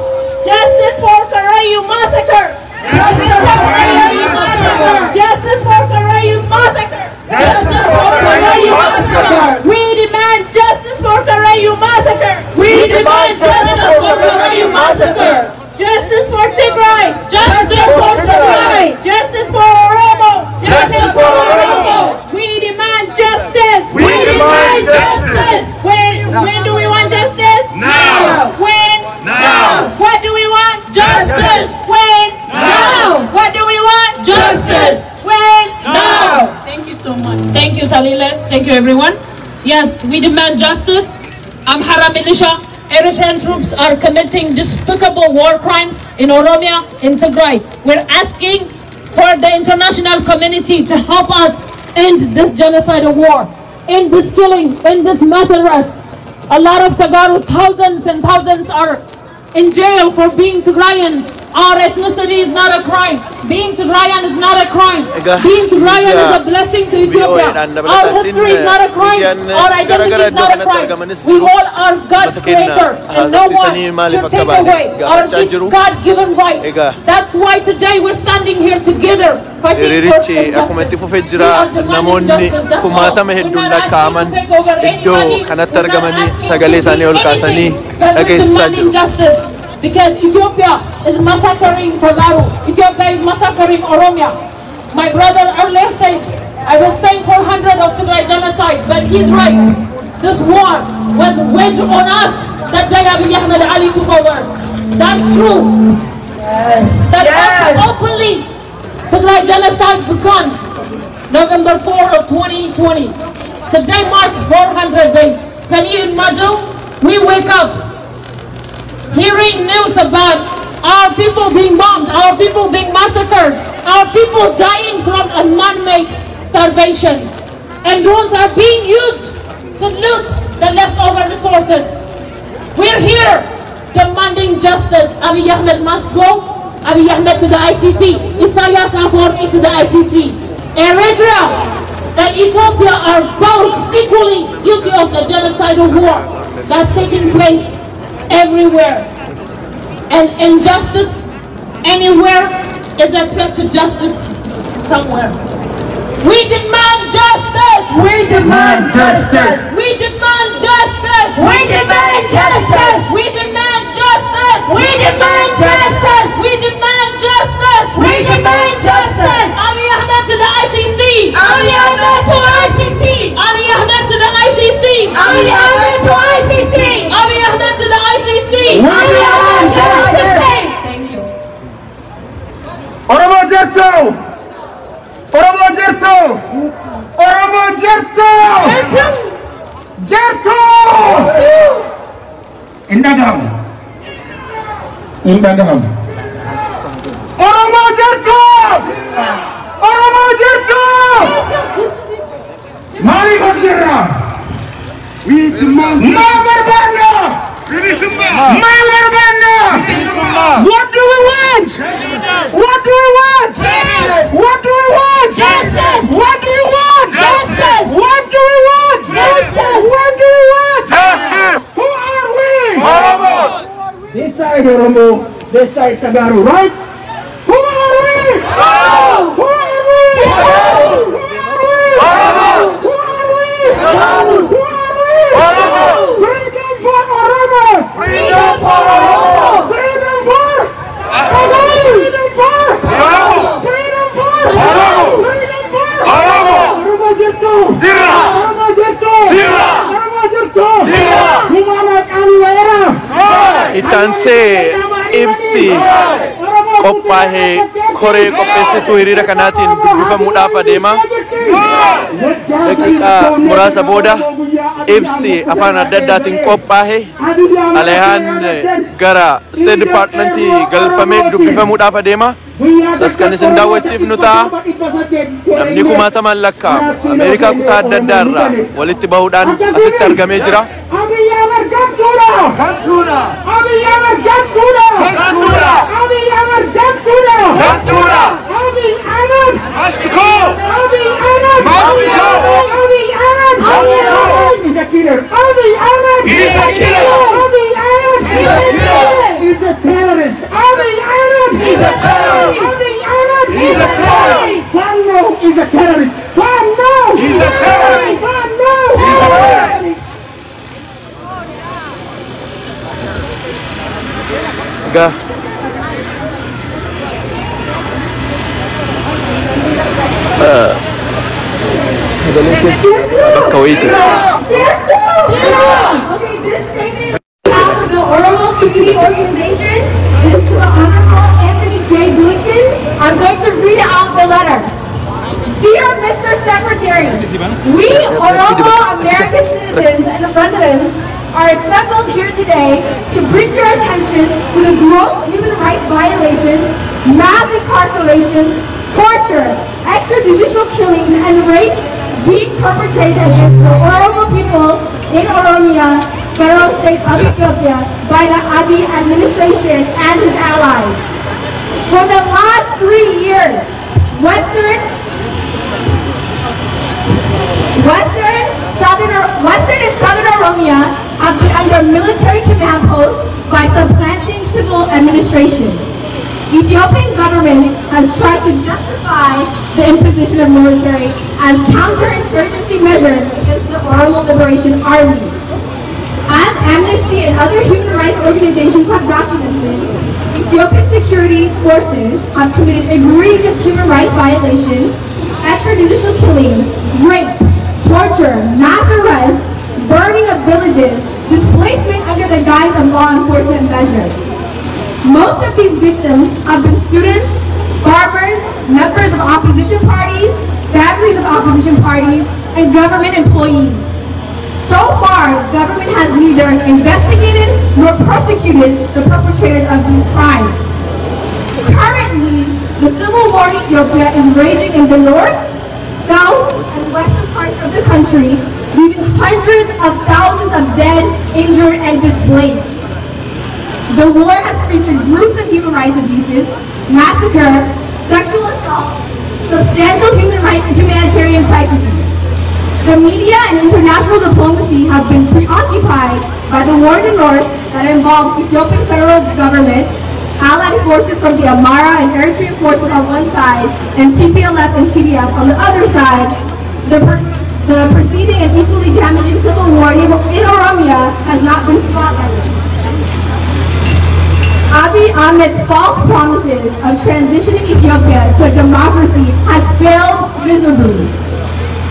Justice for Karayu massacre. Justice for Karayu massacre. Justice for Karayu's massacre. Justice for Karayu massacre. We demand justice for Karayu massacre. We demand justice for Karayu massacre. Justice for Tigray. Justice for Tigray. Justice for Oromo. Justice for Oromo. We demand justice. We demand justice. When do we want justice? Now. When? Now. What do we want? Justice. When? Now. What do we want? Justice. When? Now. Thank you so much. Thank you, Talile. Thank you, everyone. Yes, we demand justice. Amhara militia, Eritrean troops are committing despicable war crimes in Oromia, in Tigray. We're asking for the international community to help us end this genocidal war, end this killing, end this mass arrest. A lot of Tagaru, thousands and thousands are in jail for being Tigrayans. Our ethnicity is not a crime. Being Tigrayan is not a crime. Being Tigrayan is a blessing to Ethiopia. Our history is not a crime. Our identity is not a crime. We all are God's creature, and no one should take away our God-given rights. That's why today we're standing here together, fighting for justice. We are demanding justice. That's all. We're not asking to take over anybody. We're not asking but we're demanding justice. Because Ethiopia is massacring Tagaru. Ethiopia is massacring Oromia. My brother earlier said, I was saying 400 of Tigray genocide, but he's right. This war was waged on us that day Abiy Ahmed Ali took over. That's true. Yes. That openly Tigray genocide begun November 4 of 2020. Today marks 400 days. Can you imagine? We wake up hearing news about our people being bombed, our people being massacred, our people dying from a man-made starvation. And drones are being used to loot the leftover resources. We're here demanding justice. Abiy Ahmed must go. Abiy Ahmed to the ICC. Isaias Afwerki to the ICC. Eritrea and Ethiopia are both equally guilty of the genocidal war that's taking place everywhere. And injustice anywhere is a threat to justice somewhere. We demand justice! We demand justice! We demand justice! We demand justice! We demand justice! We demand justice! We demand justice! We demand justice! Abiy Ahmed to the ICC! Abiy Ahmed to ICC! Abiy Ahmed to the ICC! Abiy Ahmed to ICC! Abiy Ahmed to the ICC! Abiy Ahmed to ICC! Thank you. Oromo Jirtu! Oromo Jirtu! Oromo Jirtu! Jirtu! Indagam! Oromo Jirtu! Oromo Jirtu! Mari Bajira! We demand Marbana! Marbana! What do we want? What do we want? What do we want? Justice! What do we want? Justice! What do we want? Justice! What do we want? Who are we? This side Oromo, this side Tagaru, right? Who are we? Who are we? Who are we? Who are we? Freedom for Oromos! Freedom for Oromo! Freedom for Oromo! Freedom for Oromo! Freedom for Oromo! Freedom for Oromo! Oromo Jirtu! Jirra! Oromo Jirtu! Jirra! Oromo Jirtu! Jirra! Humanat Aliwera! Itanse ibsi qophaa'ee koree qopheessituu hiriira kanaatiin dubbifamuudhaaf adeema. Daqiiqaa muraasa booda ibsi afaan adda addaatiin qophaa'e xalayaan gara State Departmentii galfamee dubbifamuudhaaf adeema. Sas kan isin daawwachiifnu ta'a. Namni kumaatamaan lakkaa'amu Ameerikaa kutaa adda addaa irraa walitti bahuudhaan asitti argamee jira. Ga Kawaiti. Oromo Community Organization. This is to the Honorable Anthony J. Boynton. I'm going to read out the letter. Dear Mr. Secretary, we Oromo American are assembled here today to bring your attention to the gross human rights violations, mass incarceration, torture, extrajudicial killings, and rapes being perpetrated against the Oromo people in Oromia, federal state of Ethiopia, by the Abiy administration and his allies. For the last 3 years, Western and Southern Oromia have been under military command post by supplanting civil administration. Ethiopian government has tried to justify the imposition of military as counterinsurgency measures against the Oromo Liberation Army. As Amnesty and other human rights organizations have documented, Ethiopian security forces have committed egregious human rights violations, extrajudicial killings, rape, torture, mass arrests, burning of villages, displacement under the guise of law enforcement measures. Most of these victims have been students, farmers, members of opposition parties, families of opposition parties, and government employees. So far, government has neither investigated nor persecuted the perpetrators of these crimes. Currently, the civil war in Ethiopia is raging in the north, south, and western parts of the country, leaving hundreds of thousands of dead, injured, and displaced. The war has featured gruesome human rights abuses, massacre, sexual assault, substantial humanitarian crises. The media and international diplomacy have been preoccupied by the war in the north that involves Ethiopian federal government, allied forces from the Amhara and Eritrean forces on one side, and TPLF and TDF on the other side. The preceding and equally damaging civil war in Oromia has not been spotlighted. Abiy Ahmed's false promises of transitioning Ethiopia to a democracy has failed miserably.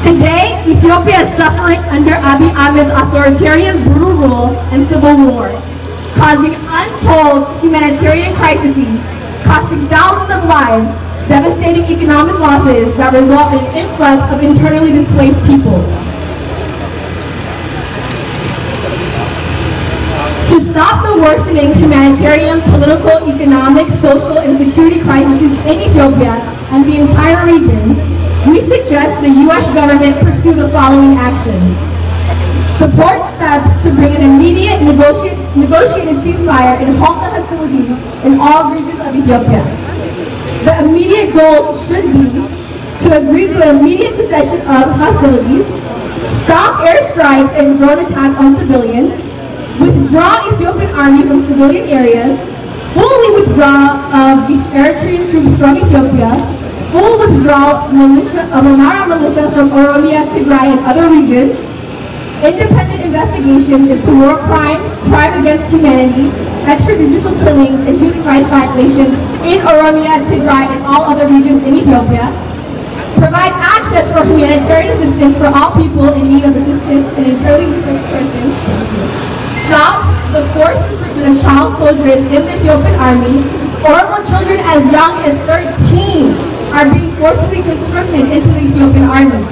Today, Ethiopia is suffering under Abiy Ahmed's authoritarian brutal rule and civil war, causing untold humanitarian crises, costing thousands of lives, devastating economic losses that result in an influx of internally displaced people. To stop the worsening humanitarian, political, economic, social, and security crises in Ethiopia and the entire region, we suggest the U.S. government pursue the following actions. Support steps to bring an immediate negotiated ceasefire and halt the hostilities in all regions of Ethiopia. The immediate goal should be to agree to an immediate cessation of hostilities, stop airstrikes and drone attacks on civilians, withdraw Ethiopian army from civilian areas, fully withdraw of the Eritrean troops from Ethiopia, full withdrawal of Amhara militia from Oromia, Tigray, and other regions, independent investigation into war crime, crime against humanity, extrajudicial killings, and human rights violations in Oromia, Tigray, and all other regions in Ethiopia, provide access for humanitarian assistance for all people in need of assistance and internally displaced persons, stop the forced recruitment of child soldiers in the Ethiopian army. Oromo children as young as 13 are being forcibly conscripted into the Ethiopian army.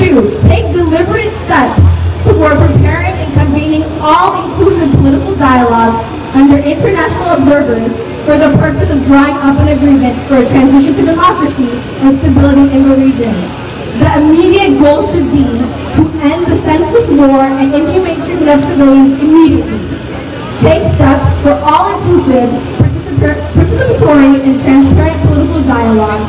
2. Take deliberate steps toward preparing and convening all-inclusive political dialogue under international observers for the purpose of drawing up an agreement for a transition to democracy and stability in the region. The immediate goal should be to end the senseless war and inhumane treatment of civilians immediately. Take steps for all-inclusive, participatory, and transparent political dialogue.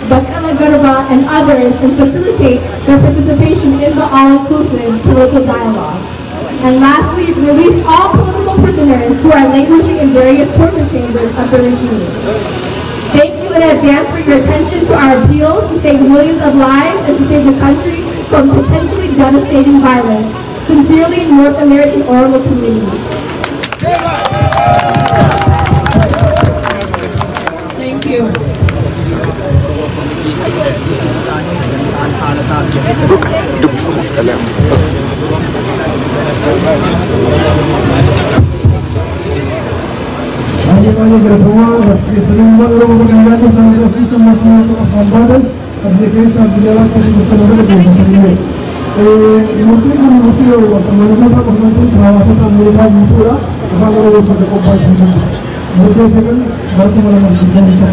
Bakala Garba and others and facilitate their participation in the all-inclusive political dialogue. And lastly, release all political prisoners who are languishing in various torture chambers of the regime. Thank you in advance for your attention to our appeals to save millions of lives and to save the country from potentially devastating violence. Sincerely, North American Oromo community. Thank you. mungkin manusia waktu manusia komunikasi kawasan Amerika itu ya kalau kita kopas mungkin sekali baru malam kita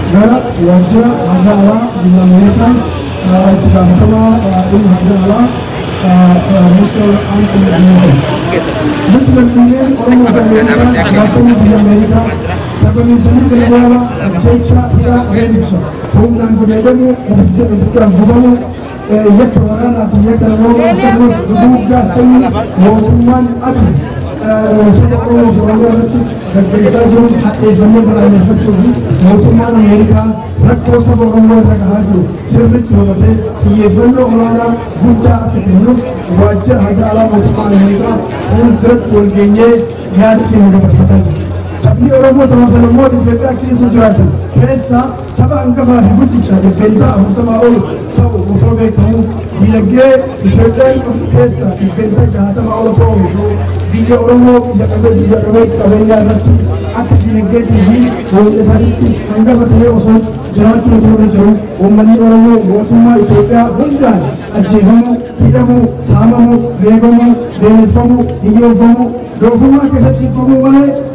Gara wajah adalah di Amerika itu sama ini adalah Mr. Anthony Mr. ini orang Amerika datang di Amerika sebagai seni kedua Cecha kita Rezicha bukan kemudianmu bukan bukanmu ya kewaran atau ya kalau terus juga seni hubungan apa seorang orang itu berbeza jauh hati zaman berani betul hubungan Amerika rakko seorang orang terhaju sering terjadi ia benar orang buta atau wajah hanya alam hubungan Amerika untuk terjadinya yang tidak berkata sabni oromo sama-sama mau dijaga kini sejuratan keresa sabah angkaba hibuti cari benta utama ol tahu utobe kamu dilage dijaga keresa benta jahat sama ol tahu dia oromo dijaga kabenya rati aku dilage tinggi boleh sakit angkaba teh osok jahat itu jauh umani oromo semua Ethiopia bukan ajihamu hidamu samamu regamu denifamu hiyofamu dofamu kesati famu mana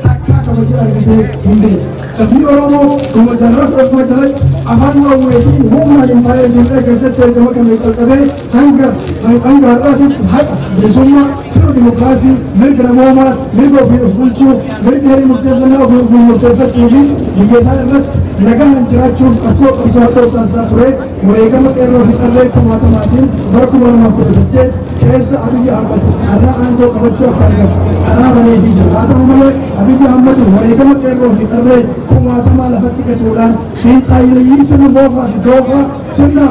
kamu argite hindi sabni oromo kuma jarraf rasma jalai afan wa weti humna empire jinda kaset se kama kame kalkabe hanga rati hata besumma sir demokrasi mirga moma mirga fi bulchu mirga hari mustaqbalna fi mustaqbal tulis yesa rat laga hanjrachu aso aso tasapure mereka makerro fitarre kuma tamatin barku ma ko sette kesa abiy ahmad ara ando kabacho karga ara bane di jada umale abiy ahmad mereka makerro fitarre kuma tamala fatika tulan fin qayli sunu bofa dofa sunna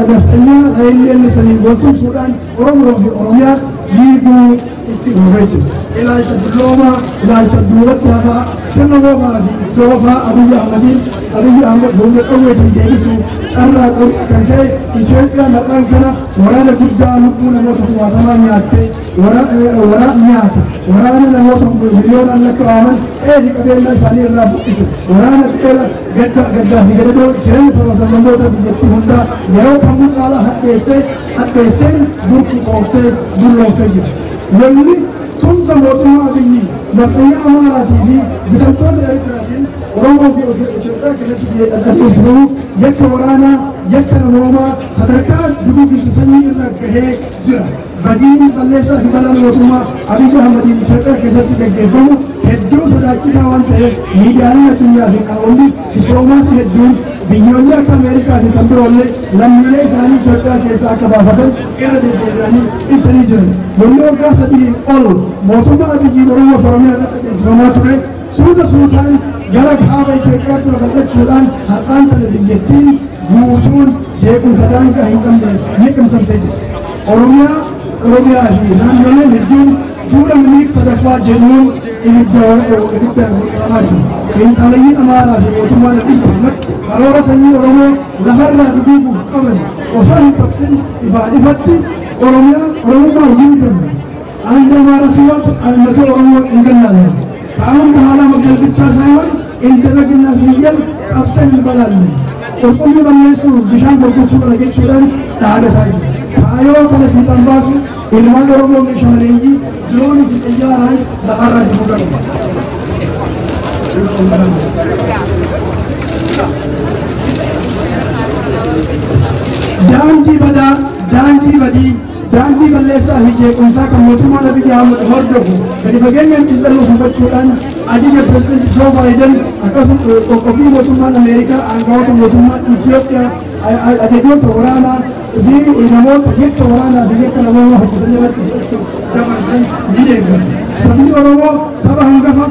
nafnya lain misali waktu sudan orang fi oromia yigu istighfar ila diploma ila duwat ya sunna bofa dofa abiy ahmad hum qawwat debisu sarra ko kanke Ethiopia nakan kana warana gudda nukuna moto wa tamanya atte wara nyata warana na moto miliyon allakraman kabena sani rabu warana bela gadda higado jiran sama moto bijeti hunda yaro kamu kala hattesen burku qofte bullo fejir walli tunza moto ma biyi nakanya amara tv bidanto da eritrasin oromo fi Ethiopia kelati akatusmu yakka warana yakka namoma sadarka dubu bisani iragahe jira badin balesa hibalan wasuma abiy ahmad Ethiopia kelati gaggefamu heddu sadaqisa wante midiyaani atunya fi qawli diplomasi heddu biyyoonni akka Ameerikaa fi kan biroolle lammiilee isaanii Itoophiyaa keessaa akka baafatan irra deddeebi'anii ibsanii jiran. Yommuu waggaa sadii ol mootummaa biyyi Oromoo fi Oromiyaa irratti adeemsifamaa ture suutaan gara kaaba Itoophiyaatti babal'achuudhaan har'aan tana biyyattiin guutuun jeequmsa daangaa hin qabne liqimsamtee jirti. Oromiyaa fi naannoleen hedduun duula Minilik sadaffaa jedhuun ibidda waramaa jiru. Xiinxalayyiin Amaaraa fi mootummaan Abiy Ahmad karoora sanyii Oromoo lafarraa duguuguuf qaban osoo hin dhoksin ifatti Oromummaa hin qabne. አንድ አማራ ሲወጡ አንተ ኦሮሞ እንገናለን ከአሁን በኋላ መግደል ብቻ ሳይሆን እንደ በግና ፍየል ጠብሰን እንበላለን ቁርቁም በነሱ ብሻን በቁሱ ረገቹዳን ታደታይ ካዮ ከለፊ ጠንባሱ ኢልማን ኦሮሞ ሸመኔይ ድሮን ይያራን ለአራ ይፈቀዱ daandii balleessaa fi jeequmsaa kan mootummaa Abiy Ahmad hordofu gadi fageenyaan xiinxaluu hubachuudhaan ajaja pirezidaantii Joo Baayiden akkasuma qoqqobbii mootummaan Ameerikaa aangawoota mootummaa Itoophiyaa ajajoota waraanaa fi namoota yakka waraanaa fi yakka namoota hojjetan irratti fudhachuuf dabarsan ni deeggaru. Sabni Oromoo saba hangafa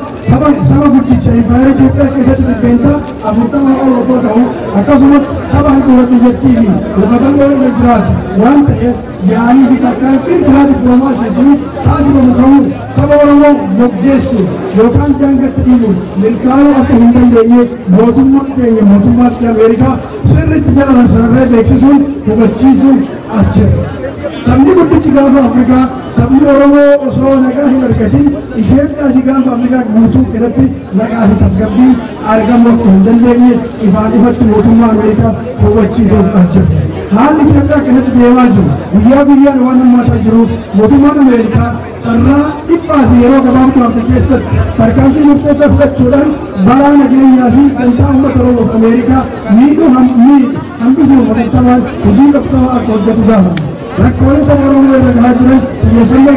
saba guddicha impaayera Itoophiyaa keessatti dhibbeentaa 40 ol otoo ta'u akkasumas saba handhuura biyyattii fi lafa bal'oo irra jiraatu waan ta'eef yaanii fi tarkaanfiin karaa dippiloomaasiitiin taasifamu ta'uu saba Oromoo moggeessu yookaan daangatti dhiibuun milkaa'uu akka hin dandeenye mootummaa keenya mootummaa Ameerikaa sirriitti jala sararree beeksisuun hubachiisuun as jira. Sabni guddichi gaafa Afrikaa sabni Oromoo osoo nagaa hin argatin Itoophiyaa fi gaafa Afrikaa guutuu irratti nagaa fi tasgabbiin argamuu akka hin dandeenye ifaan ifatti mootummaa Ameerikaa hubachiisuuf as jira. haalli Itoophiyaa keessatti deemaa jiru guyyaa guyyaan waan hammaataa jiruuf mootummaan Ameerikaa carraa dhiphaa fi yeroo gabaabduu hafte keessatti tarkaanfii murteessaa fudhachuudhaan balaa nageenyaa fi gamtaa uummata Oromoof Ameerikaa miidhuu hambisuuf hatattamaan hojii qabsaa'aa akka hojjetu gaafata. Rakkoolee saba Oromoo irra gahaa jiran xiyyeeffannoo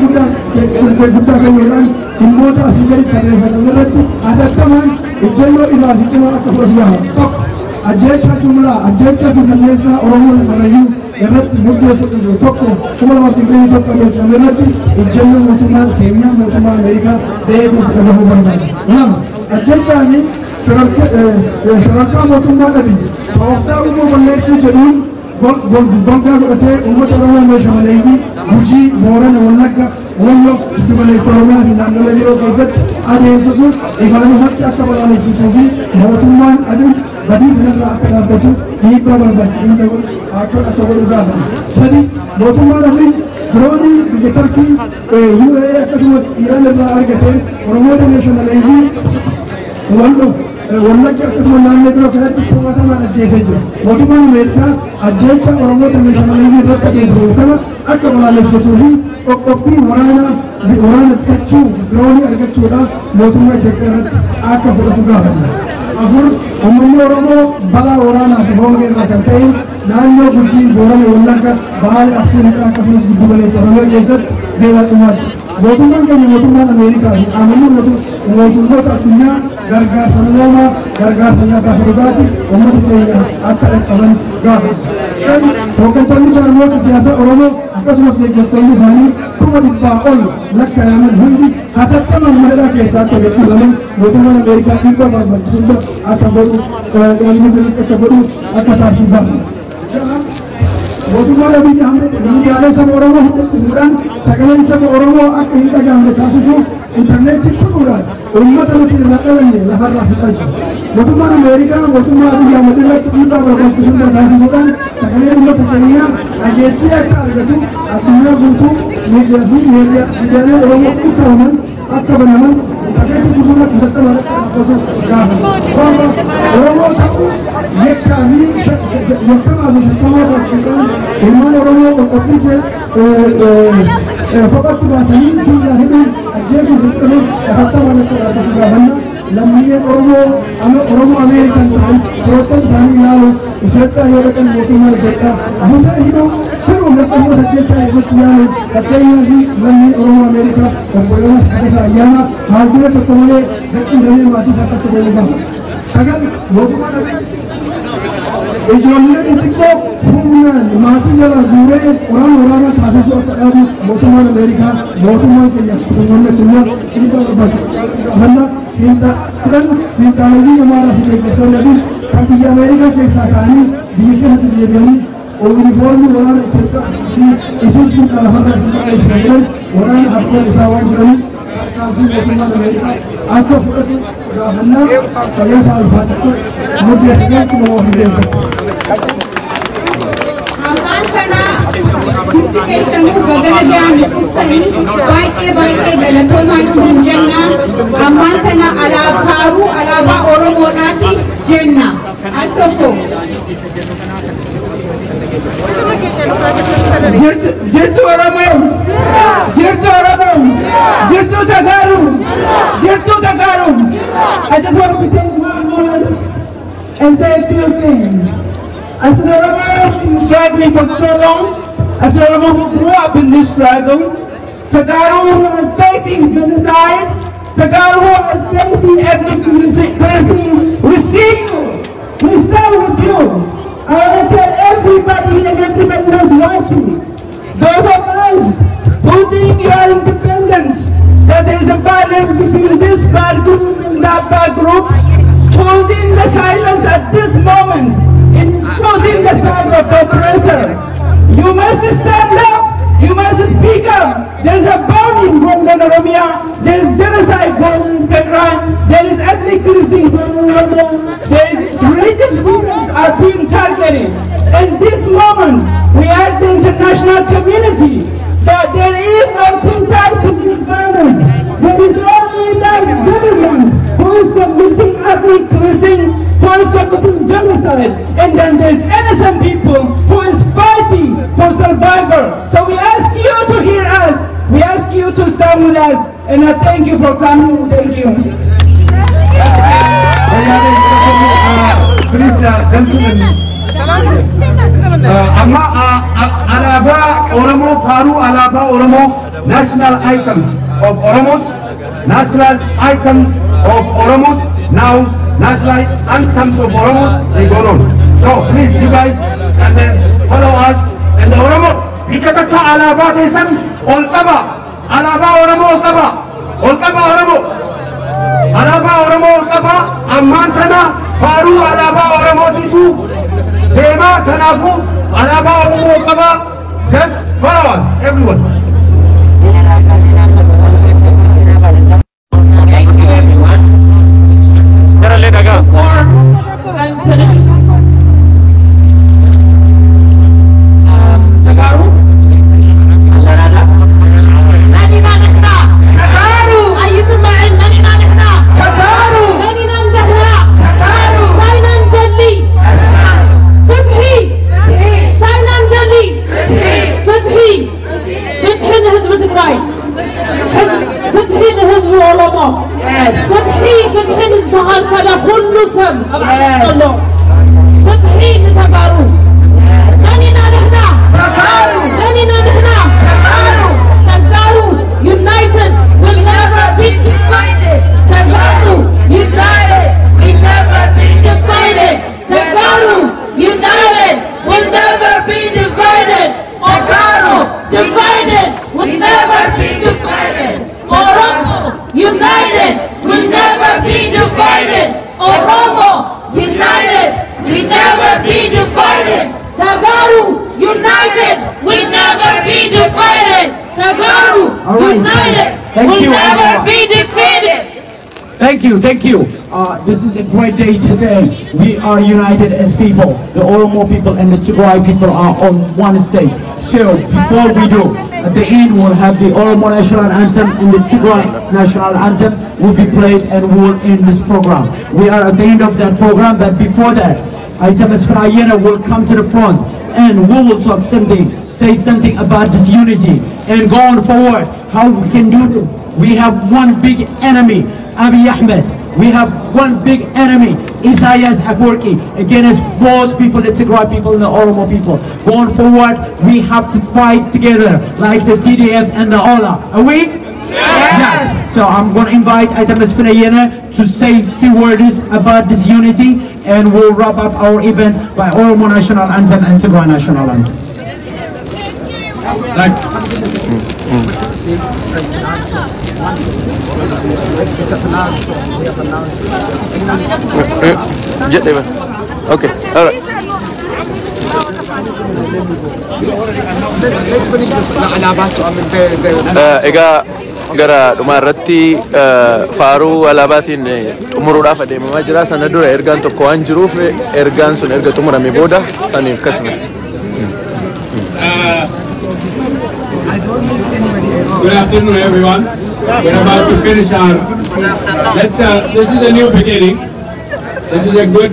guddaa kennuudhaan dhimmoota asii gadi tarreeffatan irratti hatattamaan ejjennoo irraa fi cimaa akka fudhatu gaafata. Tokko ajjeechaa jumlaa ajjeechaa suukanneessaa Oromoo Karrayyuu irratti murtee fudhatu tokko 2021 adeemsifame irratti ejjennoo mootummaan keenyaa mootummaa Ameerikaa deebi'uuf dhagahuu barbaada. Lama ajjeechaa fi shororkaa mootummaa dhabii tooftaa Oromoo balleessuu jedhuun golgaa godhatee uummata Oromoo meeshamaaleeyyii Gujii, Boorana, Wallagga, Wallo, Giddu Galeessa Oromiyaa fi naannolee biroo keessatti adeemsisuun ifaanumatti akka balaaleffatuu fi mootummaan adii badii kanarraa akka dhaabbatu dhiibbaa barbaachisu akka godhu gaafata. Sadi mootummaan adii firoonii biyya Turkii UAE akkasumas Iraan irraa argateen Oromoota meeshamaaleeyyii Wallo Wallagga akkasuma naannoo biroo keessatti kumaatamaan ajjeesee jira. Mootummaan Ameerikaa ajjeecha Oromoota meeshamaaleeyyii irratti adeemsifamu kana akka balaaleffatuu fi qophii waraana bitachuu firoonii argachuudhaaf mootummaa Itoophiyaa irratti akka fudhatu gaafata. Afur uummanni Oromoo balaa waraanaa fi hoongee irraa kan ta'e naannoo Gujii, Boorana, Wallagga, Baalee, Arsii Lixaa akkasumas Giddu Galeessa Oromiyaa keessatti beelaa dhumaa jira. Mootummaan keenya mootummaan Ameerikaa fi amanuu mootummoota addunyaa gargaarsa namoomaa gargaarsa nyaataa fi dhugaatii uummata keenya akka dhaqqaban gaafata. Shan hooggantoonni jaarmoota siyaasaa Oromoo akkasumas deeggartoonni isaanii 100,000 ol lakkaa'aman hundi hatattamaan mana keessaa akka gadhiifaman mootummaan Ameerikaa dhiibbaa barbaachisu akka godhu akka taasisuu gaafata. Mootummaan Abiy Ahmed miidiyaalee saba Oromoo hunduudhaan sagaleen saba Oromoo akka hin dhagahamne taasisuuf intarneetii kutuudhaan uummata nuti irraa dhalanne lafarraa fixaa jiru. Mootummaan Ameerikaa mootummaa Abiy Ahmed irratti dhiibbaa barbaachisu taasisuudhaan sagaleen uummata keenyaa dhageettii akka argatu addunyaa guutuu miidiyaalee Oromoo qulqullaa'aman akka banaman dhageettii guutuun akka saxxaman akka dhaabbatu gaafata. Oromoo ta'uu yakkaa fi shakkamaa taasisuudhaan ilmaan Oromoo qoqqophii kophatti baasanii fuuldura hidhuun ajjeesuu fi fudhachuun hatattamaan akka dhaabbatu gaafanna. Lammiileen Oromoo Ameerikaan ta'an firoottan isaanii ilaaluuf Itoophiyaa yoo dhaqan mootummaa Itoophiyaa hunda hidhuu firuun akkasumas ajjeechaa irratti yaaluun fakkeenyaa fi lammiin Oromoo Ameerikaa obboleewwan Kadhata Ayyaanaa haaldura tokko malee gadhiifamee maatii isaa akka deemu gaafata. Sagal mootummaan ijoolleen xixiqqoo humnaan maatii jala guuree waraana taasisuu akka dhaabu mootummaan Ameerikaa mootummaan keenya mootummaan addunyaa dhiibbaa barbaachisu gaafannaa fiinxaaleeyyii namaaraa fi deeggartoonni adii kan biyya Ameerikaa keessaa ka'anii biyya keessatti deebi'anii yuunifoormii waraana Itoophiyaa fi isin fiinxaa lafarraa isin qopheessina jedhan waraana harkoon isaa waan jiraniif tarkaanfii mootummaan Ameerikaa akka fudhatu gaafannaa fayyaa isaa ulfaatatti muddee sagaltu nama ofii deemtu. Ammaan kana hundi keessanuu bagana ga'an dhuftanii baay'ee galatoomaa isin jenna. Ammaan kana faaruu alaabaa Oromoodhaati jenna. Al tokko. Jirtu Oromoo! Jirtu Oromoo! Jirtu Tagaaruu! Jirtu Tagaaruu! I just want to take one moment and say a few things. As an Oromo who's been struggling for so long, as an Oromo who grew up in this struggle, Tagaaruu who are facing genocide, Tagaaruu who are facing ethnic cleansing, we see you! We stand with you! I want to tell everybody and everybody who's watching, those of us who think you are independent, that there is a balance between this bad group and that bad group, choosing the silence at this moment, in choosing the side of the oppressor. You must stand up, you must speak up. There is a bombing going on in Oromia, there is genocide going on in Tigray, there is ethnic cleansing going on in Oromia, there is religious groups are being targeted. In this moment, we urge the international community that there is no two sides to this violence. There is only that government who is committing ethnic cleansing, who is committing genocide, and then there's innocent people who is fighting for survivor. So we ask you to hear us. We ask you to stand with us. And I thank you for coming. Thank you. Please, gentlemen. Amma Alaba Oromo Faru Alaba Oromo national items of Oromos, national items of Oromos, now national anthems of Oromos, they go on. So please, you guys, and then follow us. And the Oromo, Ikataka Alaba Desan, Olkaba, Alaba Oromo Olkaba, Olkaba Oromo, Alaba Oromo Olkaba, Amantana, Faru Alaba Oromo Titu, Dema Tanafu, Alaba Oromo Olkaba, just follow us, everyone. Thank you, everyone. Before I'm finished, Tagaru, Alarada, Nanina Nehra, Tagaru, Ayismail, Nanina Nehra, Tagaru, Nanina Nehra, Tagaru, Tainan Delhi, Fathi, Tainan Delhi, Fathi, Fathi Hizb Tigray, Fathi Hizb Oromo, Fathi Nizahar Kala Kullu Sam, Fathi Tagaru, Nanina Nehra, Tagaru, Nanina Nehra, Tagaru, Tagaru, united, will never be divided. Tagaru, united, will never be divided. Tagaru, united, will never be divided. Tagaru, divided, will never be divided. Oromo, united, will never be divided. Oromo, united, will never be divided. Tagaru, united, will never be divided. Tagaru, united, will never be defeated. Thank you, thank you. This is a great day today. We are united as people. The Oromo people and the Tigray people are on one stage. So before we do, at the end we'll have the Oromo national anthem and the Tigray national anthem will be played and we'll end this program. We are at the end of that program, but before that, Aitamas Frayena will come to the front and we will talk something, say something about this unity and going forward, how we can do this. We have one big enemy, Abiy Ahmed. We have one big enemy, Isaias Afwerki, against both people, the Tigray people and the Oromo people. Going forward, we have to fight together like the TDF and the OLA. Are we? Yes. So I'm going to invite Aitamas Frayena to say a few words about this unity and we'll wrap up our event by Oromo National Anthem and Tigray National Anthem. Okay, all right. Let's finish this Alaba Ega gara dumarratti Faru Alabatin umuruudhaaf adeemamaa jira. Sana dura ergaan tokko waan jiruuf ergaan sun erga xumurame booda saniif kasuma. Good afternoon, everyone. We're about to finish our. This is a new beginning. This is a good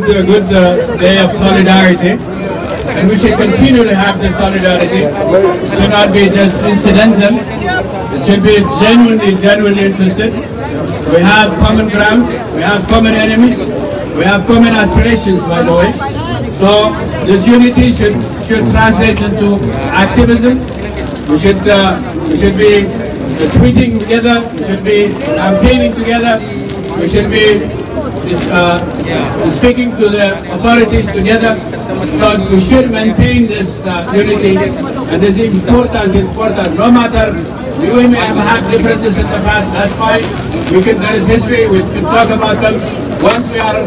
day of solidarity, and we should continue to have this solidarity. It should not be just incidental. It should be genuinely interested. We have common grounds. We have common enemies. We have common aspirations, by the way. So this unity should translate into activism. We should be tweeting together. We should be campaigning together. We should be speaking to the authorities together. So we should maintain this unity, and this is important. It's important. No matter we may have had differences in the past. That's fine. There is history. We can talk about them. Once we are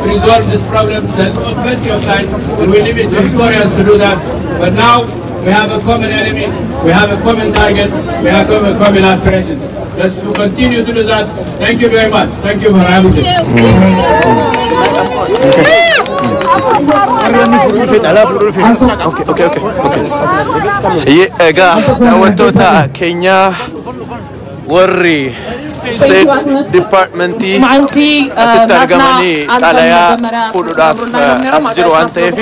resolve this problem, there's plenty of time, and we leave it to historians to do that. But now we have a common enemy, we have a common target, we have a common aspiration. Let's continue to do that. Thank you very much. Thank you for having me. Okay. Ega daawwattoota keenya warri State Department asitti argamanii xalayaa fuudhuudhaaf as jiru waan ta'eef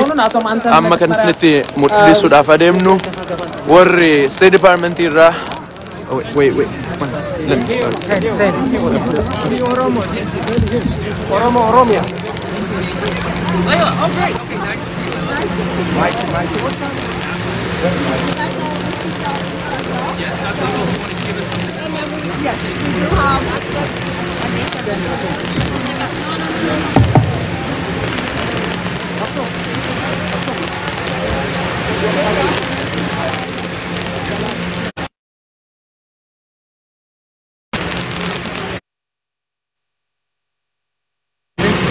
amma kan isinitti mul'isuudhaaf adeemnu warri State Department irraa wait let me Oromia.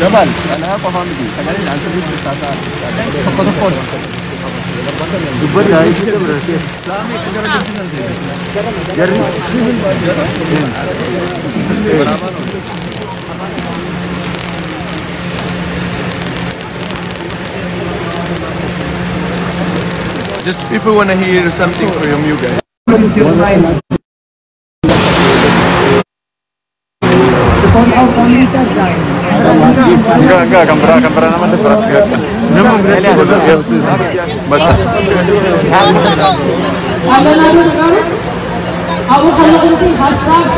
Jabal, أنا أقف عندي. خليني نعزل في الساعة. تفضل. دبر هاي كده براسي. جرب. Just people want to hear something from you guys. Enggak, gambar nama seberat biasa. Betul.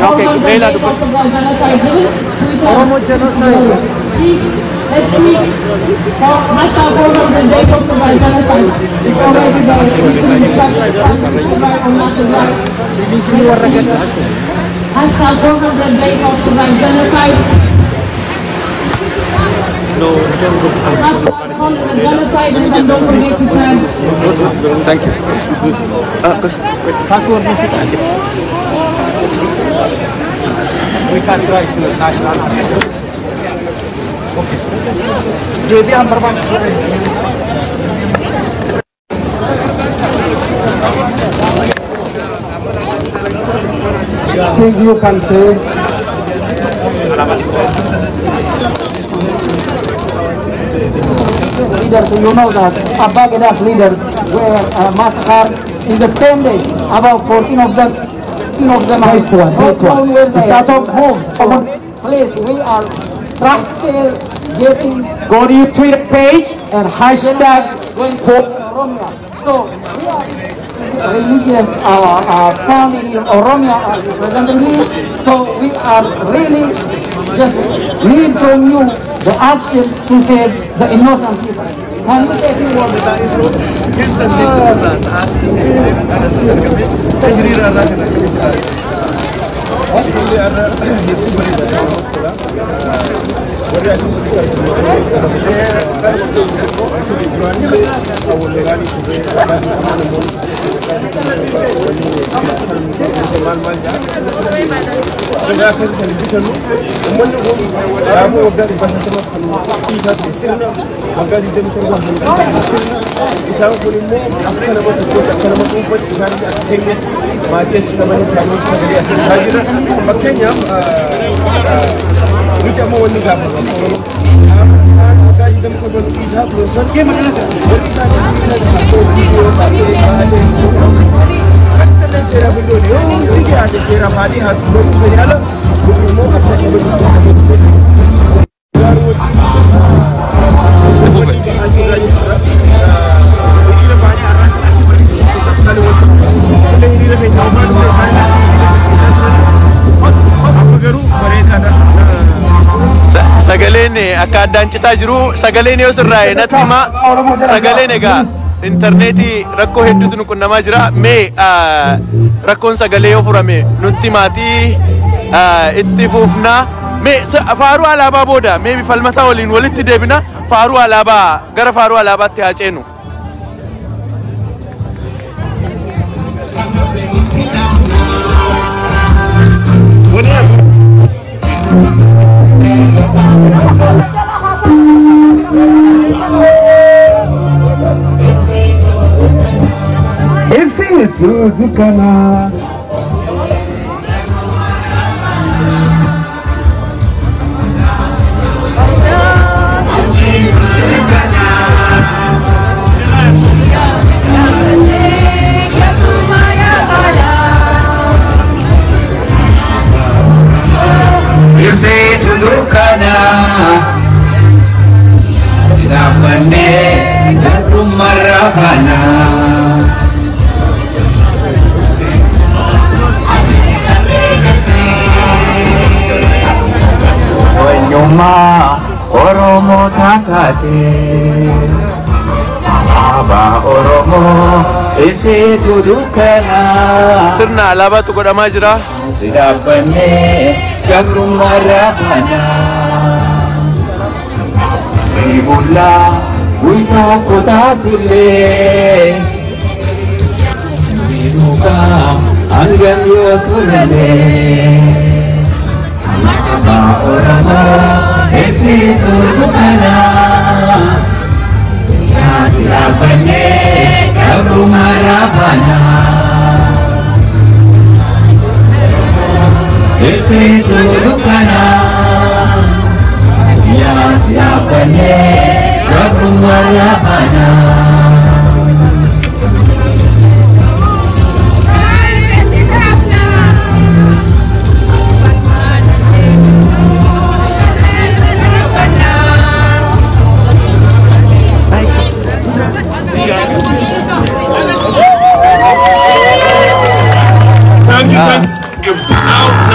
Okay, Leila, Oromo genocide. Let's meet for National Government Day of the Genocide. It's already done. National Government Day of the Genocide. No, genocide and then don't forget to chant. Thank you. Password music. We can try to national anthem. Okay. Jadi हम बर्बाद Think you can say. Leaders, you know that Abba Gada's leaders were massacred in the same day. About 14 of them. 15 of them are home. Please, we are still getting. Go to your Twitter page and hashtag going for Oromia. So we are religious family in Oromia are representing me. So we are really just need from you the action to save the innocent people. Can you take it one Sagaleen akka addaan citaa jiru sagaleen yoo sirraa'e natti hima sagaleen egaa intarneetii rakkoo hedduutu nu qunnamaa jira mee rakkoon sagalee yoo furame nutti maatii itti fuufnaa mee faaruu alaabaa booda mee falmataa waliin walitti deebina faaruu alaabaa gara faaruu alaabaatti haa ceenu. kate Aba Oromo ese tudukana sirna alaabatu godhamaa jira Sidabane gabrummaa raafana Ibulla Uito kotatule Ibuka Angam yoturale Aba Oromo ese tudukana Sidabane gabrummaa raafana ese tudukana Ya siapane gabrummaa raafana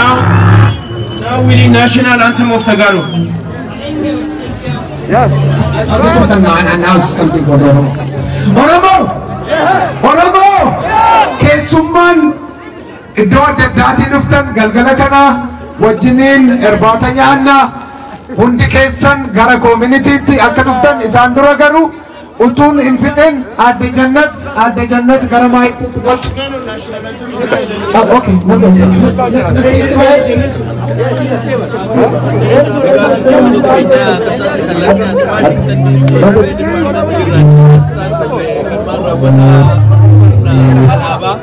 Now we need national anthem of Tagalog. yes I just want to announce something for Oromo. Oromo! Keessummaan iddoo adda addaatii dhuftan galgala kana wajjiniin irbaata nyaanna hundi keessan gara koominitiitti akka dhuftan isaan dura garuu utuun hin fixin aadde jannat gara maayitti gochu. Okay. Alaabaa